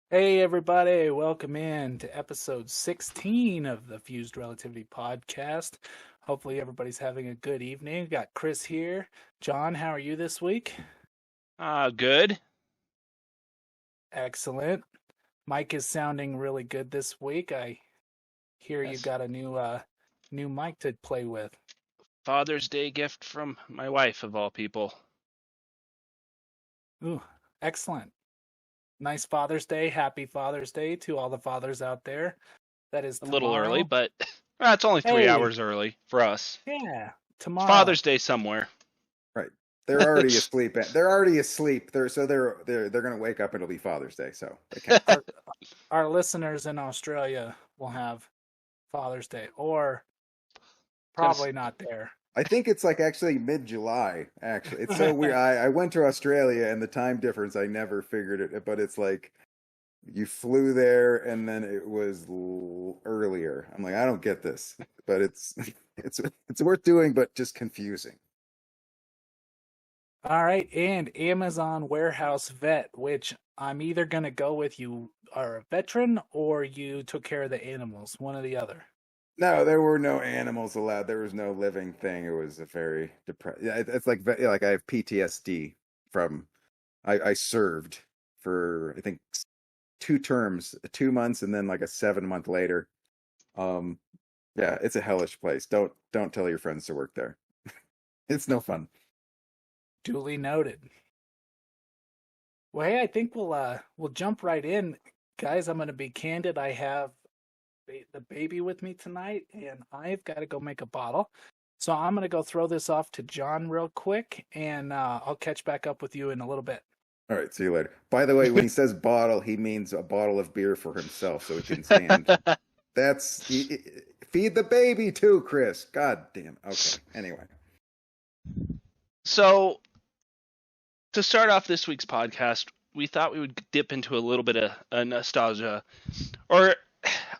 Hey everybody, welcome in to episode 16 of the Fuzed Relativity podcast. Hopefully everybody's having a good evening. We got Chris here. John, how are you this week? Good. Excellent. Mike is sounding really good this week. I hear you Yes. got a new mic to play with. Father's Day gift from my wife, of all people. Ooh, excellent. Nice Father's Day. Happy Father's Day to all the fathers out there. That is A little early, tomorrow. but it's only three Hey, hours early for us. yeah, It's tomorrow. Father's Day somewhere. Right. They're already asleep. They're already asleep. They're going to wake up and it'll be Father's Day, so they can't. Our our listeners in Australia will have Father's Day, or Gonna probably not there. I think it's like actually mid-July. Actually, it's so weird. I went to Australia and the time difference. I never figured it, but it's like you flew there and then it was earlier. I'm like, I don't get this, but it's it's worth doing, but just confusing. All right, and Amazon Warehouse Vet, which I'm either going to go with you are a veteran or you took care of the animals, one or the other. No, there were no animals allowed. There was no living thing. It was a very depressed. Yeah, it's like I have PTSD from I served for I think 2 terms, 2 months, and then like a 7 month later. Um, yeah, it's a hellish place. Don't tell your friends to work there. It's no fun. Duly noted. Well, hey, I think we'll jump right in, guys. I'm going to be candid. I have the baby with me tonight, and I've got to go make a bottle. So I'm going to go throw this off to John real quick, and I'll catch back up with you in a little bit. All right, see you later. By the way, when he says bottle, he means a bottle of beer for himself, so he can stand. Feed the baby too, Chris. God damn. Okay. Anyway, so to start off this week's podcast, we thought we would dip into a little bit of nostalgia, or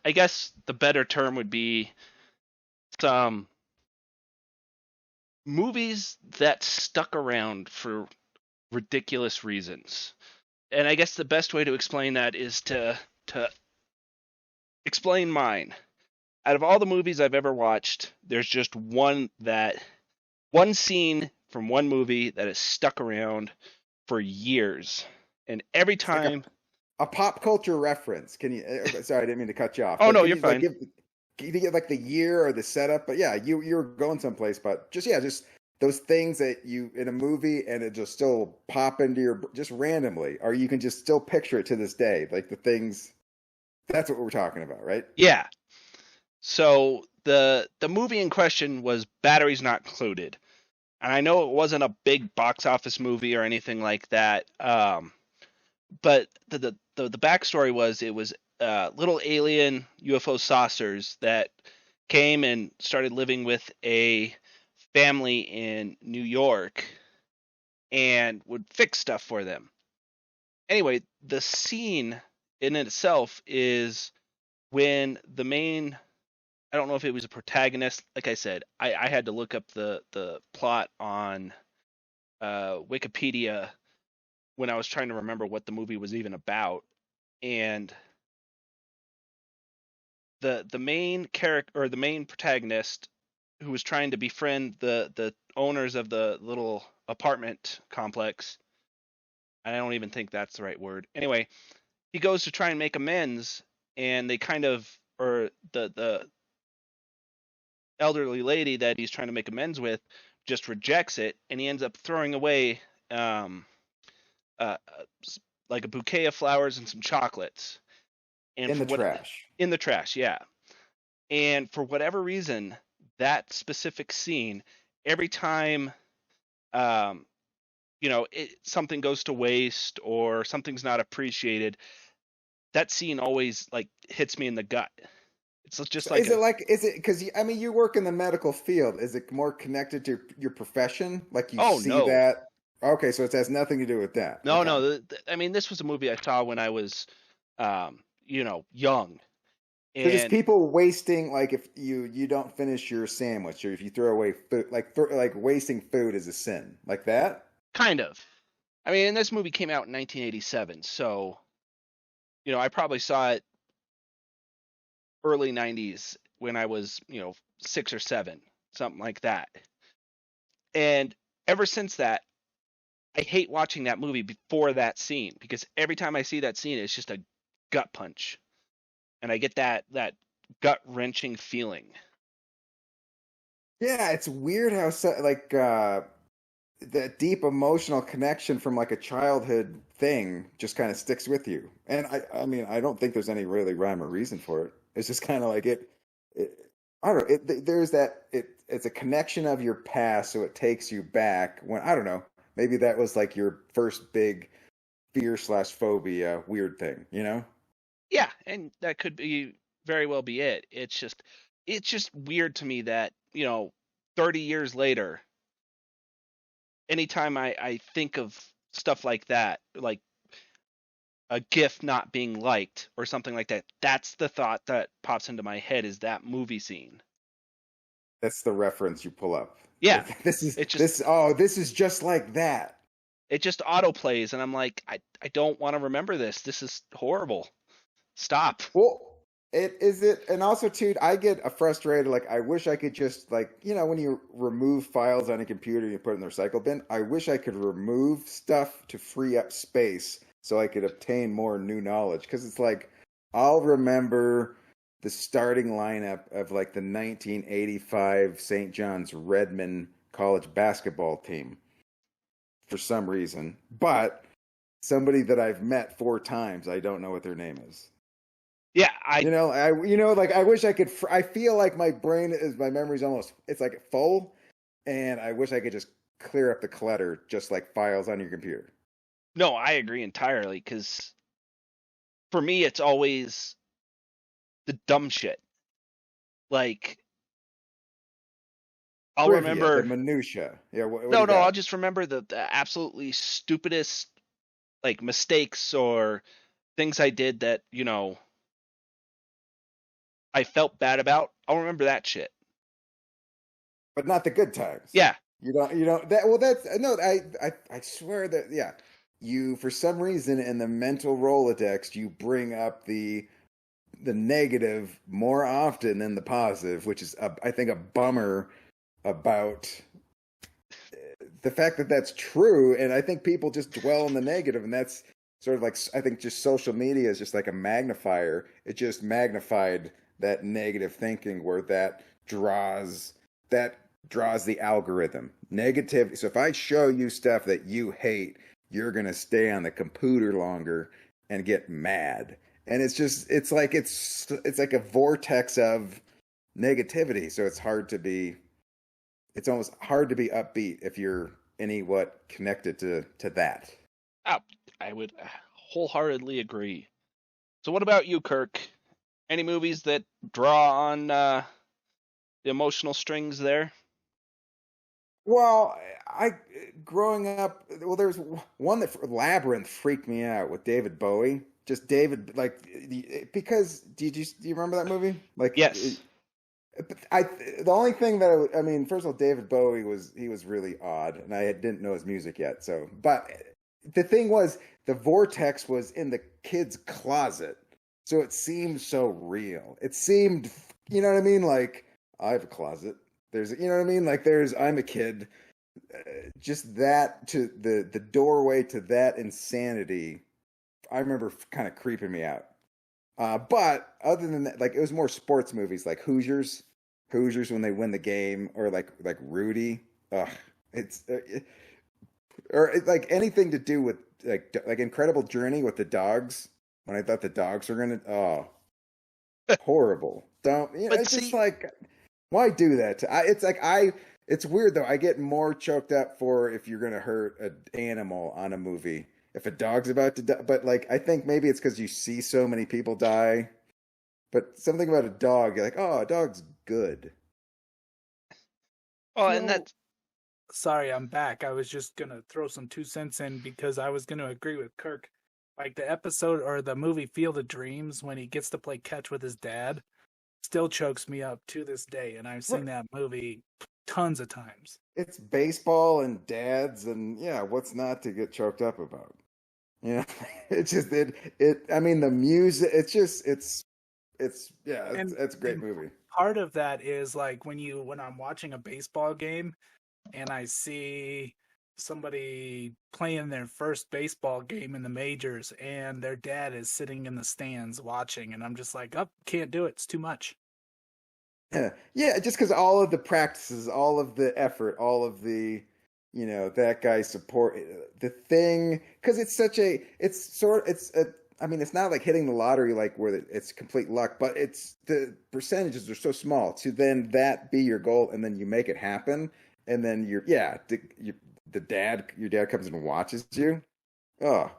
I guess the better term would be some movies that stuck around for ridiculous reasons. And I guess the best way to explain that is to explain mine. Out of all the movies I've ever watched, there's just one scene from one movie that has stuck around for years. And every it's like time, a pop culture reference. Can you? Sorry, I didn't mean to cut you off, oh but no, can you're you like fine. give? Can you get like the year or the setup? But yeah, you're going someplace, but just those things that you in a movie and it just still pop into your just randomly, or you can just still picture it to this day, like the things. That's what we're talking about, right? Yeah. So the movie in question was Batteries Not Included. And I know it wasn't a big box office movie or anything like that. But the backstory was it was little alien UFO saucers that came and started living with a family in New York and would fix stuff for them. Anyway, the scene in itself is when the main, I don't know if it was a protagonist. Like I said, I had to look up the plot on Wikipedia when I was trying to remember what the movie was even about. And the main character or the main protagonist who was trying to befriend the owners of the little apartment complex. I don't even think that's the right word. Anyway, he goes to try and make amends, and they kind of, or the elderly lady that he's trying to make amends with just rejects it, and he ends up throwing away um, uh, like a bouquet of flowers and some chocolates, and In for the what trash. in the trash, yeah. And for whatever reason, that specific scene, every time um, something goes to waste or something's not appreciated, that scene always like hits me in the gut. It's just So like a is it because I mean you work in the medical field? Is it more connected to your profession? Like you oh see no, that? Okay, so it has nothing to do with that. no, Okay. no. I mean, this was a movie I saw when I was, young, So just and people wasting like if you don't finish your sandwich or if you throw away food like wasting food is a sin. Like that? kind of. I mean, this movie came out in 1987, so I probably saw it early 90s when I was, 6 or 7, something like that. And ever since that, I hate watching that movie before that scene because every time I see that scene, it's just a gut punch, and I get that gut wrenching feeling. Yeah, it's weird how like that deep emotional connection from like a childhood thing just kind of sticks with you. And I mean, I don't think there's any really rhyme or reason for it. It's just kind of like it I don't know. There's that it's a connection of your past, so it takes you back when I don't know. Maybe that was like your first big fear slash phobia weird thing, you know? Yeah, and that could be very well be it. It's just weird to me that, 30 years later, anytime I think of stuff like that, like a GIF not being liked or something like that, that's the thought that pops into my head is that movie scene. That's the reference you pull up. Yeah, This is it just this oh, this is just like that. it just auto plays, and I'm like, I don't want to remember this. This is horrible. Stop. Well, and also too, I get frustrated. Like, I wish I could just like, when you remove files on a computer, and you put it in the recycle bin. I wish I could remove stuff to free up space so I could obtain more new knowledge. Because it's like, I'll remember the starting lineup of like the 1985 St. John's Redmond College basketball team for some reason, but somebody that I've met 4 times, I don't know what their name is. Yeah, Like I wish I could. I feel like my memory's almost. It's like full, and I wish I could just clear up the clutter, just like files on your computer. no, I agree entirely because for me it's always the dumb shit. Like I'll Trivia, the remember minutia. Yeah, what do no, you no, I'll got? just remember the absolutely stupidest like mistakes or things I did that, I felt bad about. I'll remember that shit. But not the good times. Yeah. You don't. You don't. That. Well, that's no. I swear that. Yeah. You, for some reason, in the mental Rolodex, you bring up the negative more often than the positive, which is, I think, a bummer about the fact that that's true. And I think people just dwell on the negative, and that's sort of like, I think just social media is just like a magnifier. It just magnified that negative thinking where that draws the algorithm negative. So if I show you stuff that you hate, you're going to stay on the computer longer and get mad. And it's like a vortex of negativity. So it's almost hard to be upbeat if you're any what connected to that. Oh, I would wholeheartedly agree. So what about you, Kirk? Any movies that draw on the emotional strings there? Well, I growing up, well, there's one that Labyrinth freaked me out with David Bowie. Just David, like, because do you remember that movie? Like, Yes. I the only thing that I mean, first of all, David Bowie was really odd, and I didn't know his music yet. So, but the thing was, the vortex was in the kid's closet, so it seemed so real. It seemed, you know what I mean? Like, I have a closet. You know what I mean? Like, I'm a kid. Just that to the doorway to that insanity. I remember kind of creeping me out. But other than that, like it was more sports movies, like Hoosiers when they win the game, or like Rudy. Ugh, it's like anything to do with like Incredible Journey with the dogs. When I thought the dogs were gonna, horrible. Don't But It's just see, like, why do that? It's like It's weird though. I get more choked up for if you're gonna hurt an animal on a movie. If a dog's about to die, but like I think maybe it's because you see so many people die. But something about a dog, you're like, oh, a dog's good. well, and So that's sorry, I'm back. I was just gonna throw some 2 cents in because I was gonna agree with Kirk. Like the episode or the movie Field of Dreams when he gets to play catch with his dad still chokes me up to this day, and I've seen that movie tons of times. It's baseball and dads and yeah, what's not to get choked up about? You know, it's just I mean, the music. It's yeah. It's a great And movie. part of that is like when I'm watching a baseball game and I see somebody playing their first baseball game in the majors and their dad is sitting in the stands watching and I'm just like, "Oh, can't do it. It's too much." Yeah, yeah, just because all of the practices, all of the effort, all of the, that guy's support, the thing, because I mean, it's not like hitting the lottery, like where it's complete luck, but it's the percentages are so small to then that be your goal, and then you make it happen, and then your dad comes and watches you. Oh,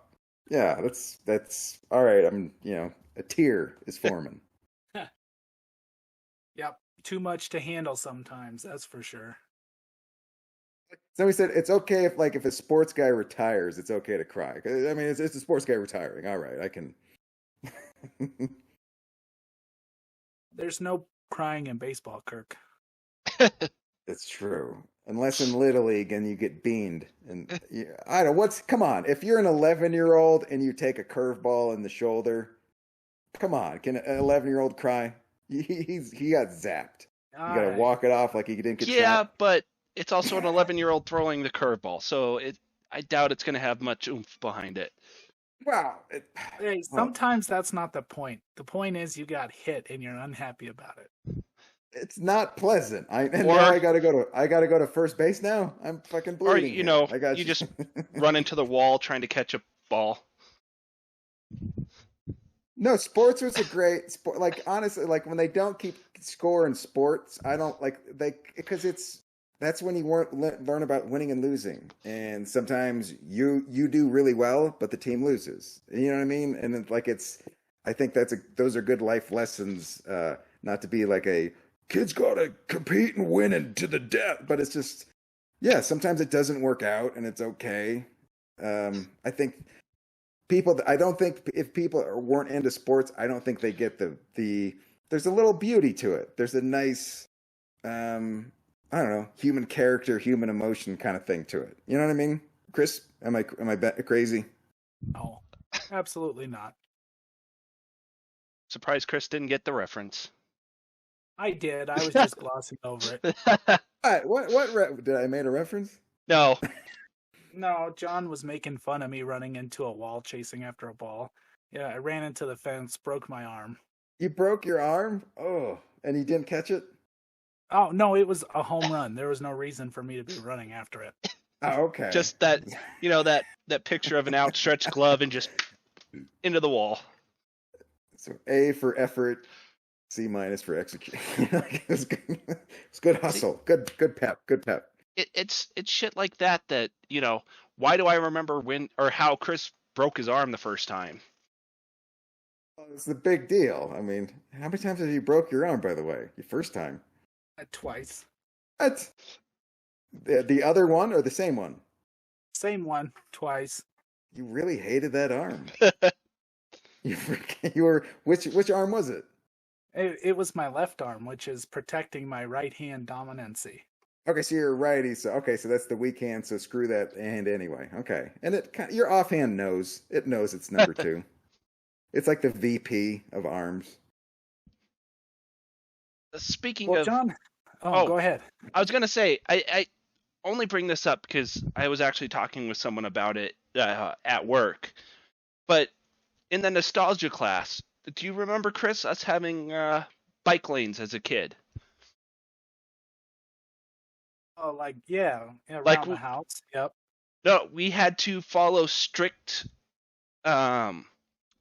yeah, that's all right. A tear is forming. Yep, too much to handle sometimes, that's for sure. Somebody said it's okay if a sports guy retires, it's okay to cry. I mean, it's a sports guy retiring. All right, I can. There's no crying in baseball, Kirk. It's true, unless in Little League and you get beaned. And I don't. Come on? If you're an 11-year-old and you take a curveball in the shoulder, come on, can an 11-year-old cry? He got zapped. You All got to right. walk it off like he didn't get Yeah, shot. but it's also an 11-year-old throwing the curveball, so I doubt it's going to have much oomph behind it. Wow. Hey, Well, sometimes that's not the point. The point is you got hit and you're unhappy about it. it's not pleasant. And now Or I gotta go to first base now. I'm fucking or bleeding here. I got you you. just run into the wall trying to catch a ball. No, sports was a great sport. Like honestly, like when they don't keep score in sports, I don't like they because that's when you learn about winning and losing. And sometimes you do really well, but the team loses. You know what I mean? And I think those are good life lessons. Not to be like a kids gotta compete and win and to the death, but it's just yeah. Sometimes it doesn't work out, and it's okay. I think I don't think if people weren't into sports, I don't think they get the there's a little beauty to it. There's a nice I don't know, human character, human emotion kind of thing to it. You know what I mean? Chris, am I crazy? No, absolutely not. Surprised Chris didn't get the reference. I did. I was just glossing over it. Did I made a reference? No, No, John was making fun of me running into a wall chasing after a ball. Yeah, I ran into the fence, broke my arm. You broke your arm? Oh, and you didn't catch it? Oh, no, it was a home run. There was no reason for me to be running after it. Oh, okay. just that that picture of an outstretched glove and just into the wall. So A for effort, C minus for execution. It's good. It's good See, hustle. Good pep. Good pep. it's shit like that why do I remember when or how Chris broke his arm the first time? Well, it's the big deal. I mean, how many times have you broke your arm, by the way? Your first time? Twice. What? The other one or the same one? Same one, twice. You really hated that arm. You were which arm was it? It was my left arm, which is protecting my right hand dominancy. Okay, so you're righty. So that's the weak hand. So screw that hand anyway. Okay, and your offhand knows it's number two. It's like the VP of arms. Speaking Well, of, John, oh, oh, go ahead. I was gonna say I only bring this up because I was actually talking with someone about it at work. But in the nostalgia class, do you remember, Chris, us having bike lanes as a kid? Oh, like yeah, Like, around the house. Yep. no, we had to follow strict um,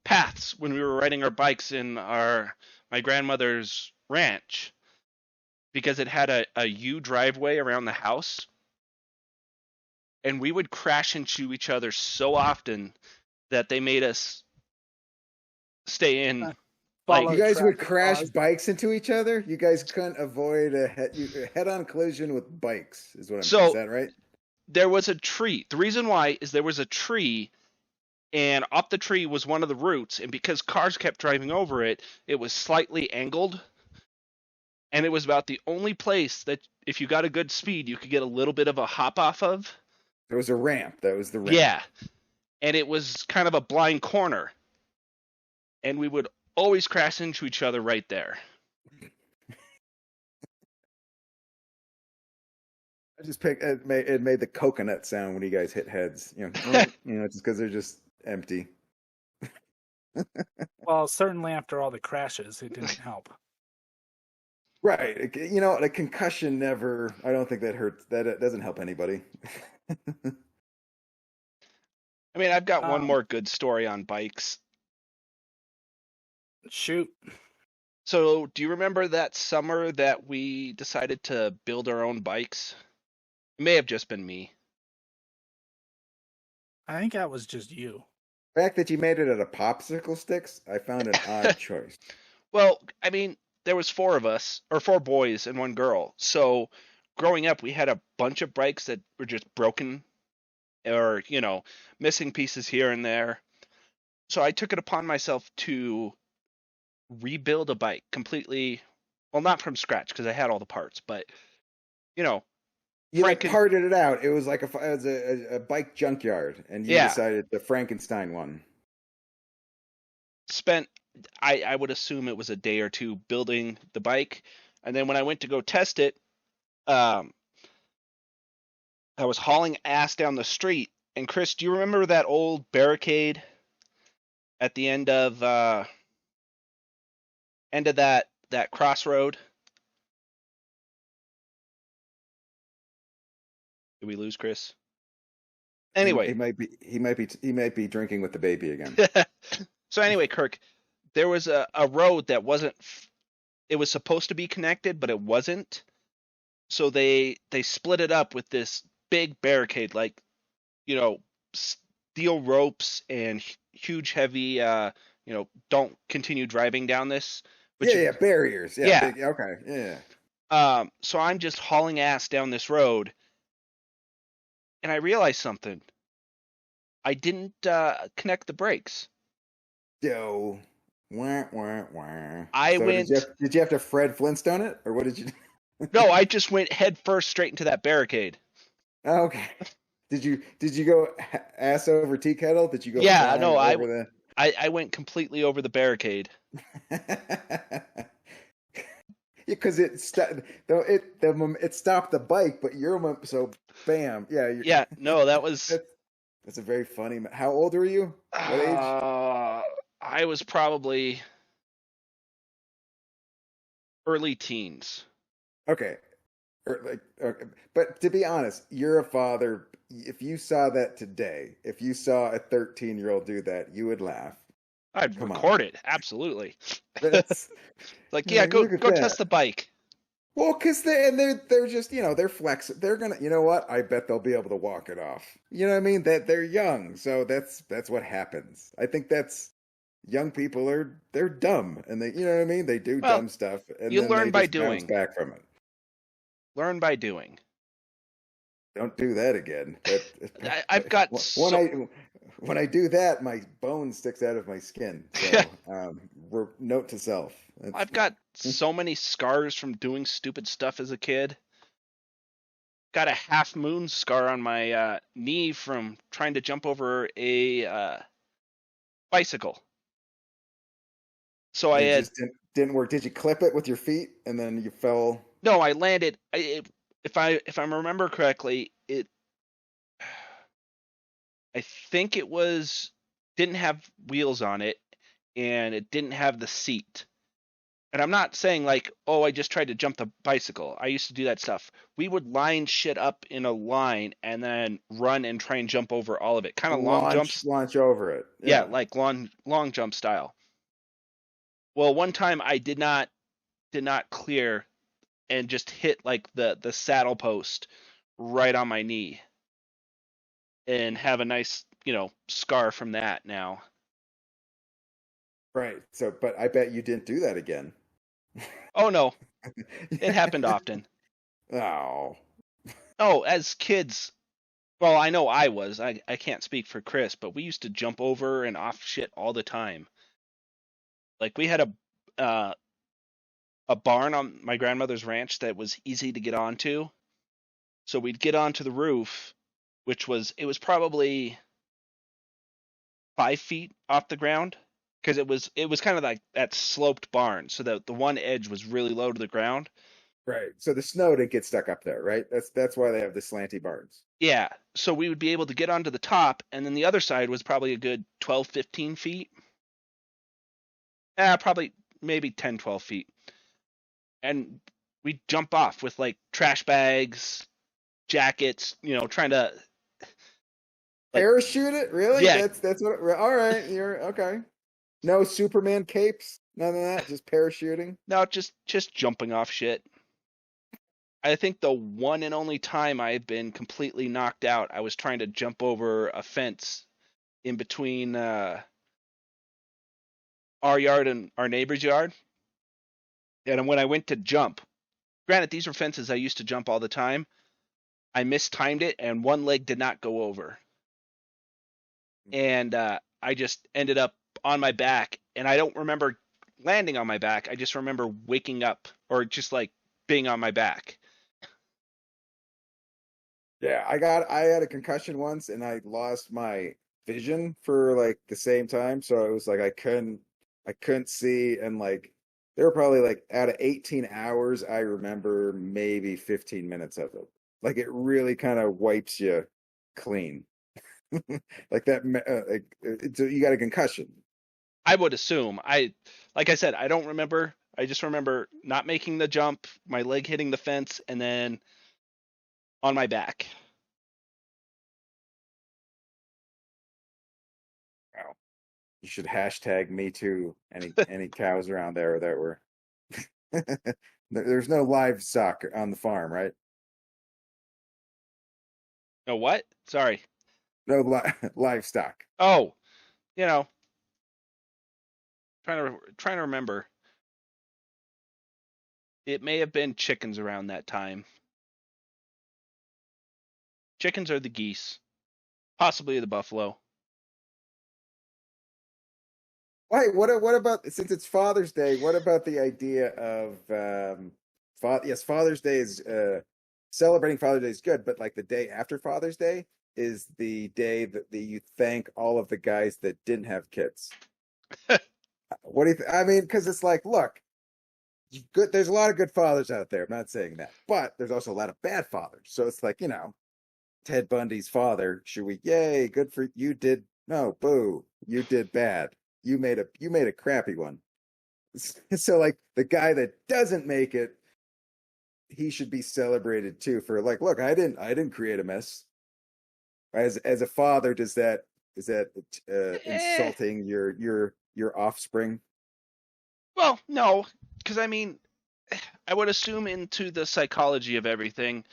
paths when we were riding our bikes in my grandmother's ranch because it had a U driveway around the house, and we would crash into each other so often that they made us stay in like You Follow guys would traffic crash laws. bikes into each other. You guys couldn't avoid a head-on collision with bikes. Is so that right? there was a tree. The reason why is there was a tree and up the tree was one of the roots, and because cars kept driving over it, it was slightly angled, and it was about the only place that if you got a good speed, you could get a little bit of a hop off of. There was a ramp. That was the ramp. Yeah. and it was kind of a blind corner, and we would always crash into each other right there. I just picked it made the coconut sound when you guys hit heads. Just because they're just empty. Well, certainly after all the crashes, it didn't help. Right. A concussion never. I don't think that hurts. That it doesn't help anybody. I mean, I've got one Um, more good story on bikes. Shoot. So, do you remember that summer that we decided to build our own bikes? It may have just been me. I think that was just you. The fact that you made it out of popsicle sticks, I found an odd choice. Well, I mean, there was four of us, or four boys and one girl. So, growing up, we had a bunch of bikes that were just broken or, missing pieces here and there. So I took it upon myself to rebuild a bike completely, well, not from scratch because I had all the parts, but you know, You like Franken, parted it out. It was like it was a bike junkyard, and you yeah, decided the Frankenstein one. spent I would assume it was a day or two building the bike, and then when I went to go test it, um, I was hauling ass down the street. And Chris, do you remember that old barricade at the end of that crossroad? Did we lose Chris? He Anyway, might be drinking with the baby again. so anyway, Kirk, there was a road that wasn't. It was supposed to be connected, but it wasn't. So they split it up with this big barricade, like you know, steel ropes and huge, heavy. Don't continue driving down this. Which, Yeah, barriers. Yeah, yeah. big. Okay, yeah. So I'm just hauling ass down this road, and I realized something. I didn't connect the brakes. Yo, wah wah wah. I So went. did you have to Fred Flintstone it, or what did you? No, I just went head first straight into that barricade. Okay. Did you go ass over tea kettle? Did you go Yeah, no, flying I over the? I went completely over the barricade. Because it stopped the bike, but so bam, yeah. Yeah, no, that was. That's a very funny. How old were you? What age? I was probably early teens. Okay, okay. But to be honest, you're a father. If you saw that today, if you saw a 13-year-old do that, you would laugh. I'd Come on. record it, absolutely. That's Like, you're yeah, like, go look at go test that. the bike. Well, because they're just they're flexible. They're gonna what? I bet they'll be able to walk it off. You know what I mean? That they're young, so that's what happens. I think that's young people they're dumb, and they what I mean. They do Well, dumb stuff, and you then they learn by just bounce doing. back from it. Learn by doing. Don't do that again. I've got When so I do that, my bone sticks out of my skin. So, note to self. I've got so many scars from doing stupid stuff as a kid. Got a half moon scar on my knee from trying to jump over a bicycle. So I It had just didn't work. Did you clip it with your feet and then you fell? no, I landed. If I remember correctly, I think it was didn't have wheels on it, and it didn't have the seat. And I'm not saying like, oh, I just tried to jump the bicycle. I used to do that stuff. We would line shit up in a line and then run and try and jump over all of it. Kind of long jumps. Launch over it. Yeah, Yeah. like long jump style. Well, one time I did not clear and just hit like the saddle post right on my knee and have a nice, scar from that now. Right. So, but I bet you didn't do that again. Oh no, it happened often. Oh. Oh, as kids, well, I know I can't speak for Chris, but we used to jump over and off shit all the time. Like we had a barn on my grandmother's ranch that was easy to get onto. So we'd get onto the roof, which was it was probably 5 feet off the ground because it was kind of like that sloped barn, so that the one edge was really low to the ground. Right. So the snow didn't get stuck up there, right? That's why they have the slanty barns. Yeah, so we would be able to get onto the top, and then the other side was probably a good 12, 15 feet. Probably maybe 10, 12 feet. And we jump off with like trash bags, jackets, trying to like, Parachute it? Really? yeah, That's what. All right, you're okay. No Superman capes, none of that. Just parachuting. no, just jumping off shit. I think the one and only time I've been completely knocked out, I was trying to jump over a fence in between our yard and our neighbor's yard. And when I went to jump, granted, these were fences I used to jump all the time. I mistimed it, and one leg did not go over. And I just ended up on my back, and I don't remember landing on my back. I just remember waking up, or just like being on my back. Yeah, I had a concussion once and I lost my vision for like the same time. So it was like I couldn't see, and like there were probably like out of 18 hours, I remember maybe 15 minutes of it. Like it really kind of wipes you clean. Like that you got a concussion. I would assume. Like I said, I don't remember. I just remember not making the jump, my leg hitting the fence, and then on my back. Wow. You should hashtag me too. Any cows around there that were there's no livestock on the farm, right? No, what? Sorry. No livestock. Oh, you know, trying to remember. It may have been chickens around that time. Chickens or the geese, possibly the buffalo. Why? What about since it's Father's Day? What about the idea of yes, Father's Day is celebrating Father's Day is good, but like the day after Father's Day is the day that you thank all of the guys that didn't have kids. What do you? I mean, because it's like, look, good. There's a lot of good fathers out there. I'm not saying that, but there's also a lot of bad fathers. So it's like, Ted Bundy's father. Should we? Yay! Good for you. Did no? Boo! You did bad. You made a crappy one. So like the guy that doesn't make it, he should be celebrated too for like, look, I didn't create a mess. As a father, is that Eh, insulting your offspring? well, no, because I mean, I would assume into the psychology of everything,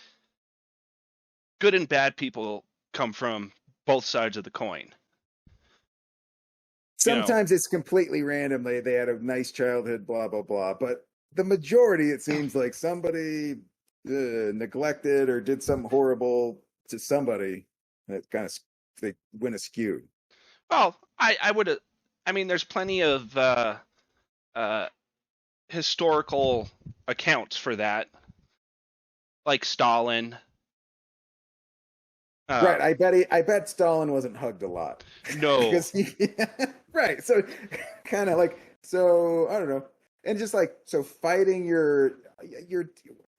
good and bad people come from both sides of the coin. You know, Sometimes it's completely random. They had a nice childhood, blah blah blah. But the majority, it seems like somebody neglected or did something horrible to somebody that kind of they went askew. well, I would. I mean, there's plenty of uh, historical accounts for that, like Stalin. Right. Um, I bet Stalin wasn't hugged a lot no, because he right. So kind of like so I don't know. And just like so fighting you're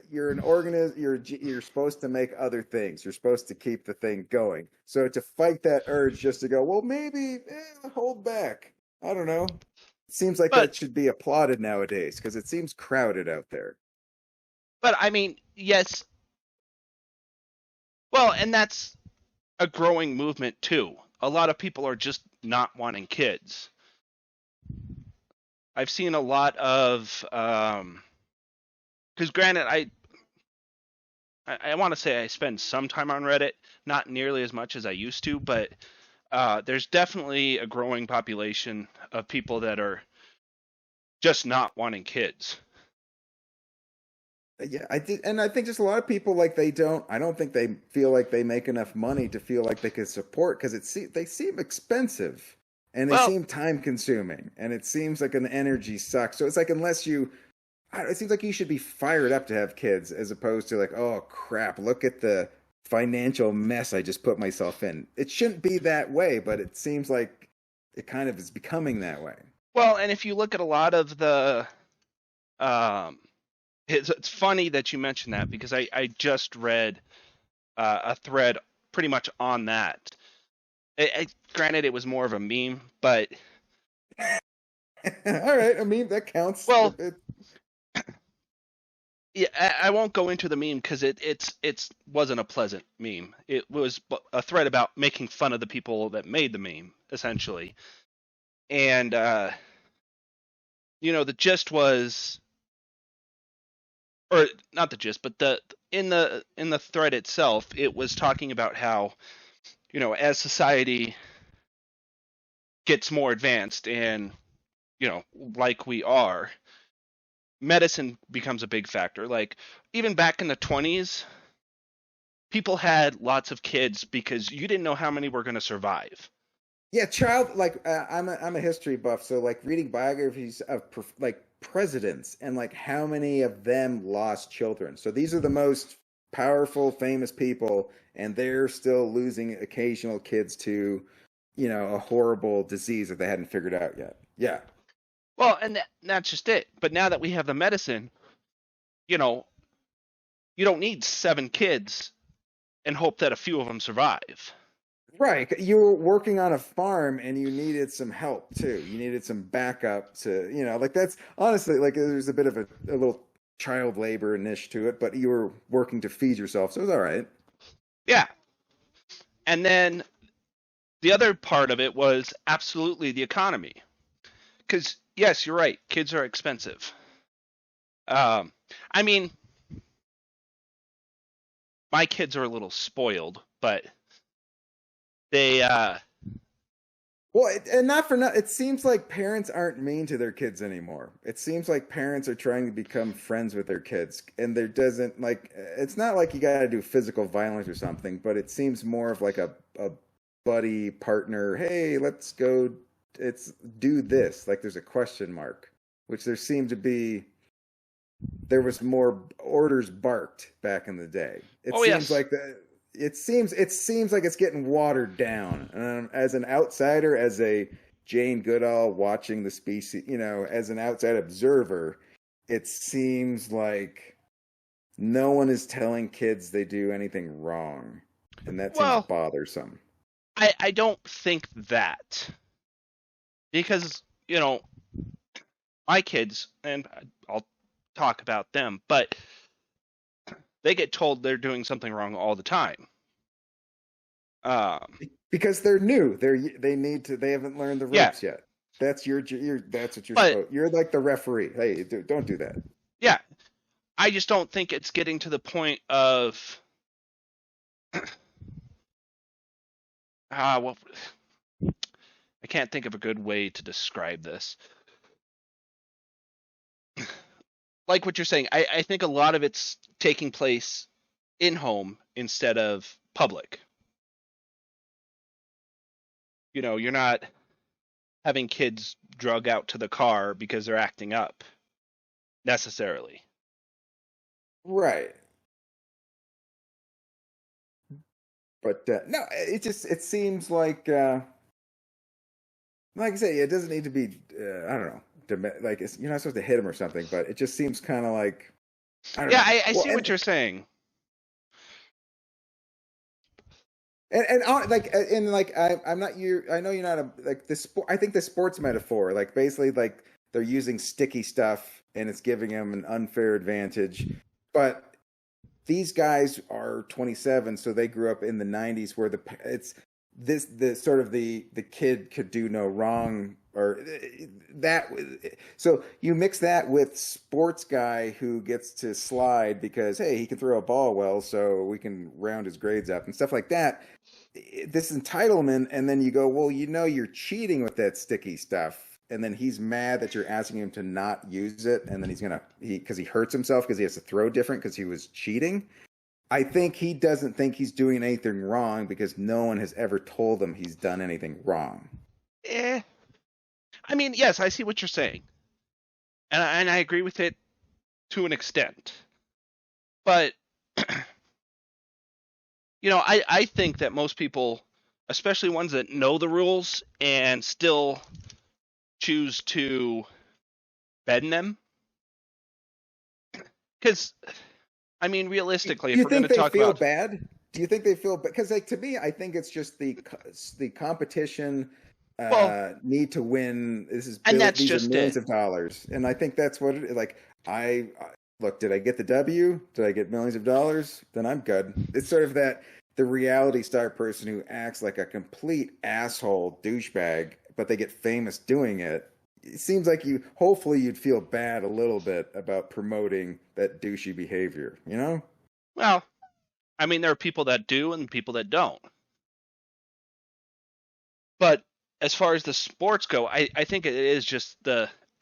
you're an organism you're supposed to make other things. You're supposed to keep the thing going. So to fight that urge just to go, well maybe hold back. I don't know. It seems like but that should be applauded nowadays because it seems crowded out there. I mean, yes. Well, and that's a growing movement too. A lot of people are just not wanting kids. I've seen a lot of because granted, I want to say I spend some time on Reddit, not nearly as much as I used to, but there's definitely a growing population of people that are just not wanting kids. Yeah, I did, and I think just a lot of people like they don't. I don't think they feel like they make enough money to feel like they could support because they seem expensive and they Well, seem time consuming and it seems like an energy suck. So it's like unless it seems like you should be fired up to have kids as opposed to like, oh crap, look at the financial mess I just put myself in. It shouldn't be that way, but it seems like it kind of is becoming that way. Well, and if you look at a lot of the, um, it's funny that you mentioned that because I just read a thread pretty much on that. Granted, it was more of a meme, but All right, I mean that counts. well, yeah, I won't go into the meme because it's wasn't a pleasant meme. It was a thread about making fun of the people that made the meme, essentially. And the gist was, or not the gist, but the thread itself, it was talking about how, as society gets more advanced and, like we are, medicine becomes a big factor. Like even back in the 20s, people had lots of kids because you didn't know how many were going to survive. Yeah, I'm a history buff, so like reading biographies of like presidents and like how many of them lost children. So these are the most powerful, famous people, and they're still losing occasional kids to, a horrible disease that they hadn't figured out yet. Yeah. Well, and that's just it. But now that we have the medicine, you know, you don't need 7 kids and hope that a few of them survive. Right. You were working on a farm and you needed some help too. You needed some backup to, like that's honestly like there's a bit of a little child labor niche to it, but you were working to feed yourself, so it was all right. Yeah. And then the other part of it was absolutely the economy. Because, yes, you're right. Kids are expensive. I mean, my kids are a little spoiled, but they, Well, and not for nothing, it seems like parents aren't mean to their kids anymore. It seems like parents are trying to become friends with their kids, and there doesn't like it's not like you got to do physical violence or something, but it seems more of like a buddy partner. Hey, let's go. It's do this. Like there's a question mark, which there seemed to be. There was more orders barked back in the day. It oh, seems yes. like that it seems like it's getting watered down. As an outsider, as a Jane Goodall watching the species, as an outside observer, it seems like no one is telling kids they do anything wrong, and that seems Well, bothersome. I don't think that. Because, my kids, and I'll talk about them, but they get told they're doing something wrong all the time. Because they're new, they haven't learned the Yeah, ropes yet. That's that's what you're but supposed. You're like the referee. Hey, don't do that. yeah, I just don't think it's getting to the point of well, I can't think of a good way to describe this. Like what you're saying, I think a lot of it's taking place in home instead of public. You're not having kids drug out to the car because they're acting up necessarily. Right. But no, it seems like I say, it doesn't need to be. I don't know, like you're not supposed to hit him or something, but it just seems kind of like I don't Yeah, know. I Well, see what you're saying. I'm not you. I know you're not a like the sport. I think the sports metaphor, like basically like they're using sticky stuff and it's giving them an unfair advantage, but these guys are 27, so they grew up in the 90s where it's the sort of the kid could do no wrong or that. So you mix that with sports guy who gets to slide because hey, he can throw a ball well, so we can round his grades up and stuff like that. This entitlement, and then you go, well, you're cheating with that sticky stuff, and then he's mad that you're asking him to not use it, and then because he hurts himself because he has to throw different because he was cheating. I think he doesn't think he's doing anything wrong because no one has ever told him he's done anything wrong. Eh. I mean, yes, I see what you're saying, and I agree with it to an extent. But I think that most people especially ones that know the rules and still choose to bend them. Because, I mean, realistically, Do if you we're going think to they talk feel about, bad? Do you think they feel bad? Because like to me, I think it's just the competition well, need to win. and that's These are just millions it. of dollars, and I think that's what it like. Look, did I get the W? Did I get millions of dollars? Then I'm good. It's sort of that the reality star person who acts like a complete asshole douchebag, but they get famous doing it. It seems like hopefully you'd feel bad a little bit about promoting that douchey behavior, you know? Well, I mean, there are people that do and people that don't. But as far as the sports go, I think it is just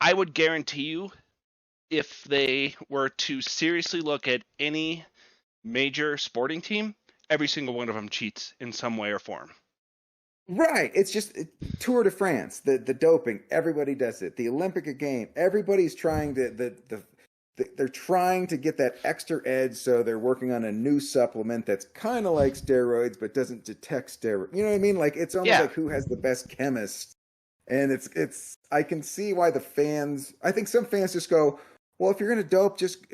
I would guarantee you if they were to seriously look at any major sporting team, every single one of them cheats in some way or form. Right. It's just Tour de France, the doping. Everybody does it. The Olympic game. Everybody's trying to they're trying to get that extra edge, so they're working on a new supplement that's kind of like steroids but doesn't detect steroids. You know what I mean? Like it's almost Yeah, like who has the best chemist. And it's I can see why the fans. I think some fans just go, well, if you're gonna dope, just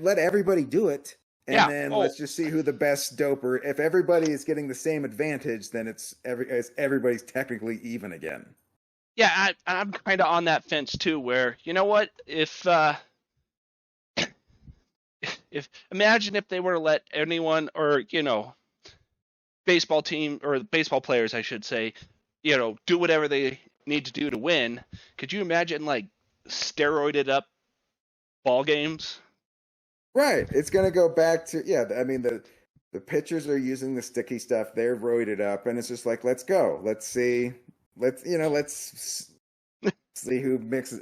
let everybody do it, and yeah. then Oh, let's just see who the best doper. If everybody is getting the same advantage, then everybody's technically even again. yeah. I'm kind of on that fence too. Where you know what, if imagine if they were to let anyone or baseball team or baseball players, I should say, do whatever they need to do to win. Could you imagine like steroided up ball games? Right. It's gonna go back to yeah. I mean the pitchers are using the sticky stuff. They're roided up, and it's just like let's go. Let's see. Let's see who mixes.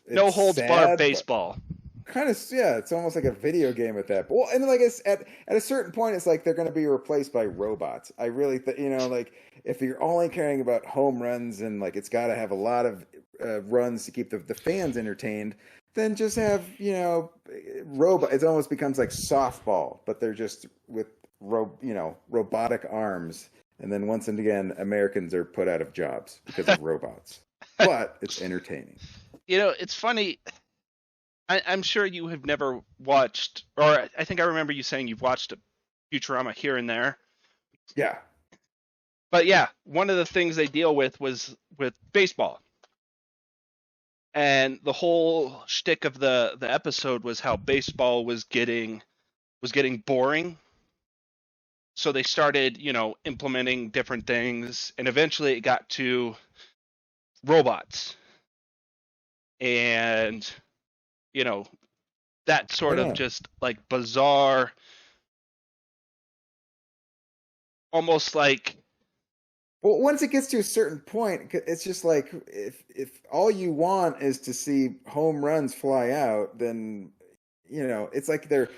No It's holds barred sad, but baseball. kind of yeah. It's almost like a video game at that. Well, and like it's at a certain point, it's like they're going to be replaced by robots. I really like if you're only caring about home runs and like it's got to have a lot of runs to keep the fans entertained, then just have robot. It almost becomes like softball, but they're just with robotic arms. And then once and again, Americans are put out of jobs because of robots. But it's entertaining. It's funny. I'm sure you have never watched, or I think I remember you saying you've watched Futurama here and there. Yeah. But yeah, one of the things they deal with was with baseball. And the whole shtick of the episode was how baseball was getting boring. So they started, implementing different things, and eventually it got to robots. And you know, that Oh sort of yeah. just like bizarre, almost like Well, once it gets to a certain point, it's just like if all you want is to see home runs fly out, then it's like they're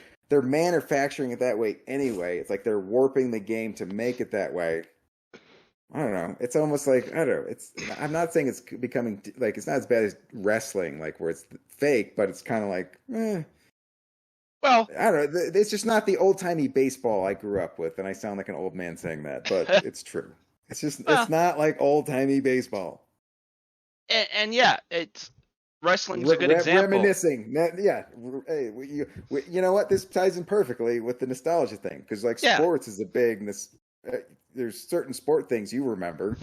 manufacturing it that way anyway. It's like they're warping the game to make it that way. I don't know. It's almost like I don't know. I'm not saying it's becoming like it's not as bad as wrestling, like where it's fake, but it's kind of like well, I don't know. It's just not the old timey baseball I grew up with, and I sound like an old man saying that, but it's true. It's well, not like old timey baseball. and yeah, it's wrestling's a good example. Reminiscing. Yeah. Hey, you know what? This ties in perfectly with the nostalgia thing because like Yeah. sports is a big. There's certain sport things you remember.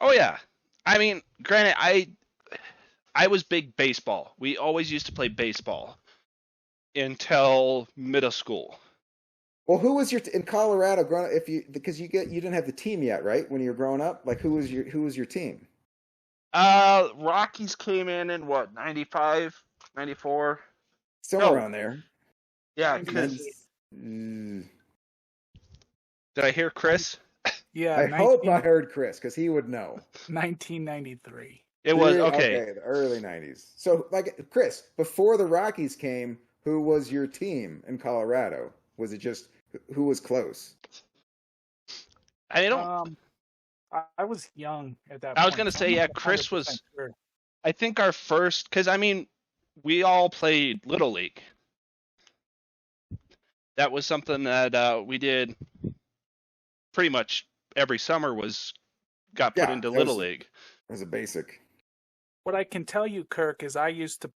Oh yeah. I mean, granted, I was big baseball. We always used to play baseball until middle school. Well, who was in Colorado growing up? If you because you didn't have the team yet, right? When you were growing up, like who was your team? Rockies came in what, 95, 94? Somewhere No. around there. Yeah, And then, 19, because mm, did I hear Chris? yeah, I hope I heard Chris because he would know. 1993. It was See, okay. okay, the early '90s. So, like Chris, before the Rockies came, who was your team in Colorado? Was it just who was close? I don't. Um, I was young at that I was point, gonna so I'm say not yeah. 100% Chris was. sure. I think our first, because I mean, we all played little league. That was something that we did pretty much every summer got put Yeah, into that Little was League. a basic. What I can tell you, Kirk, is I used to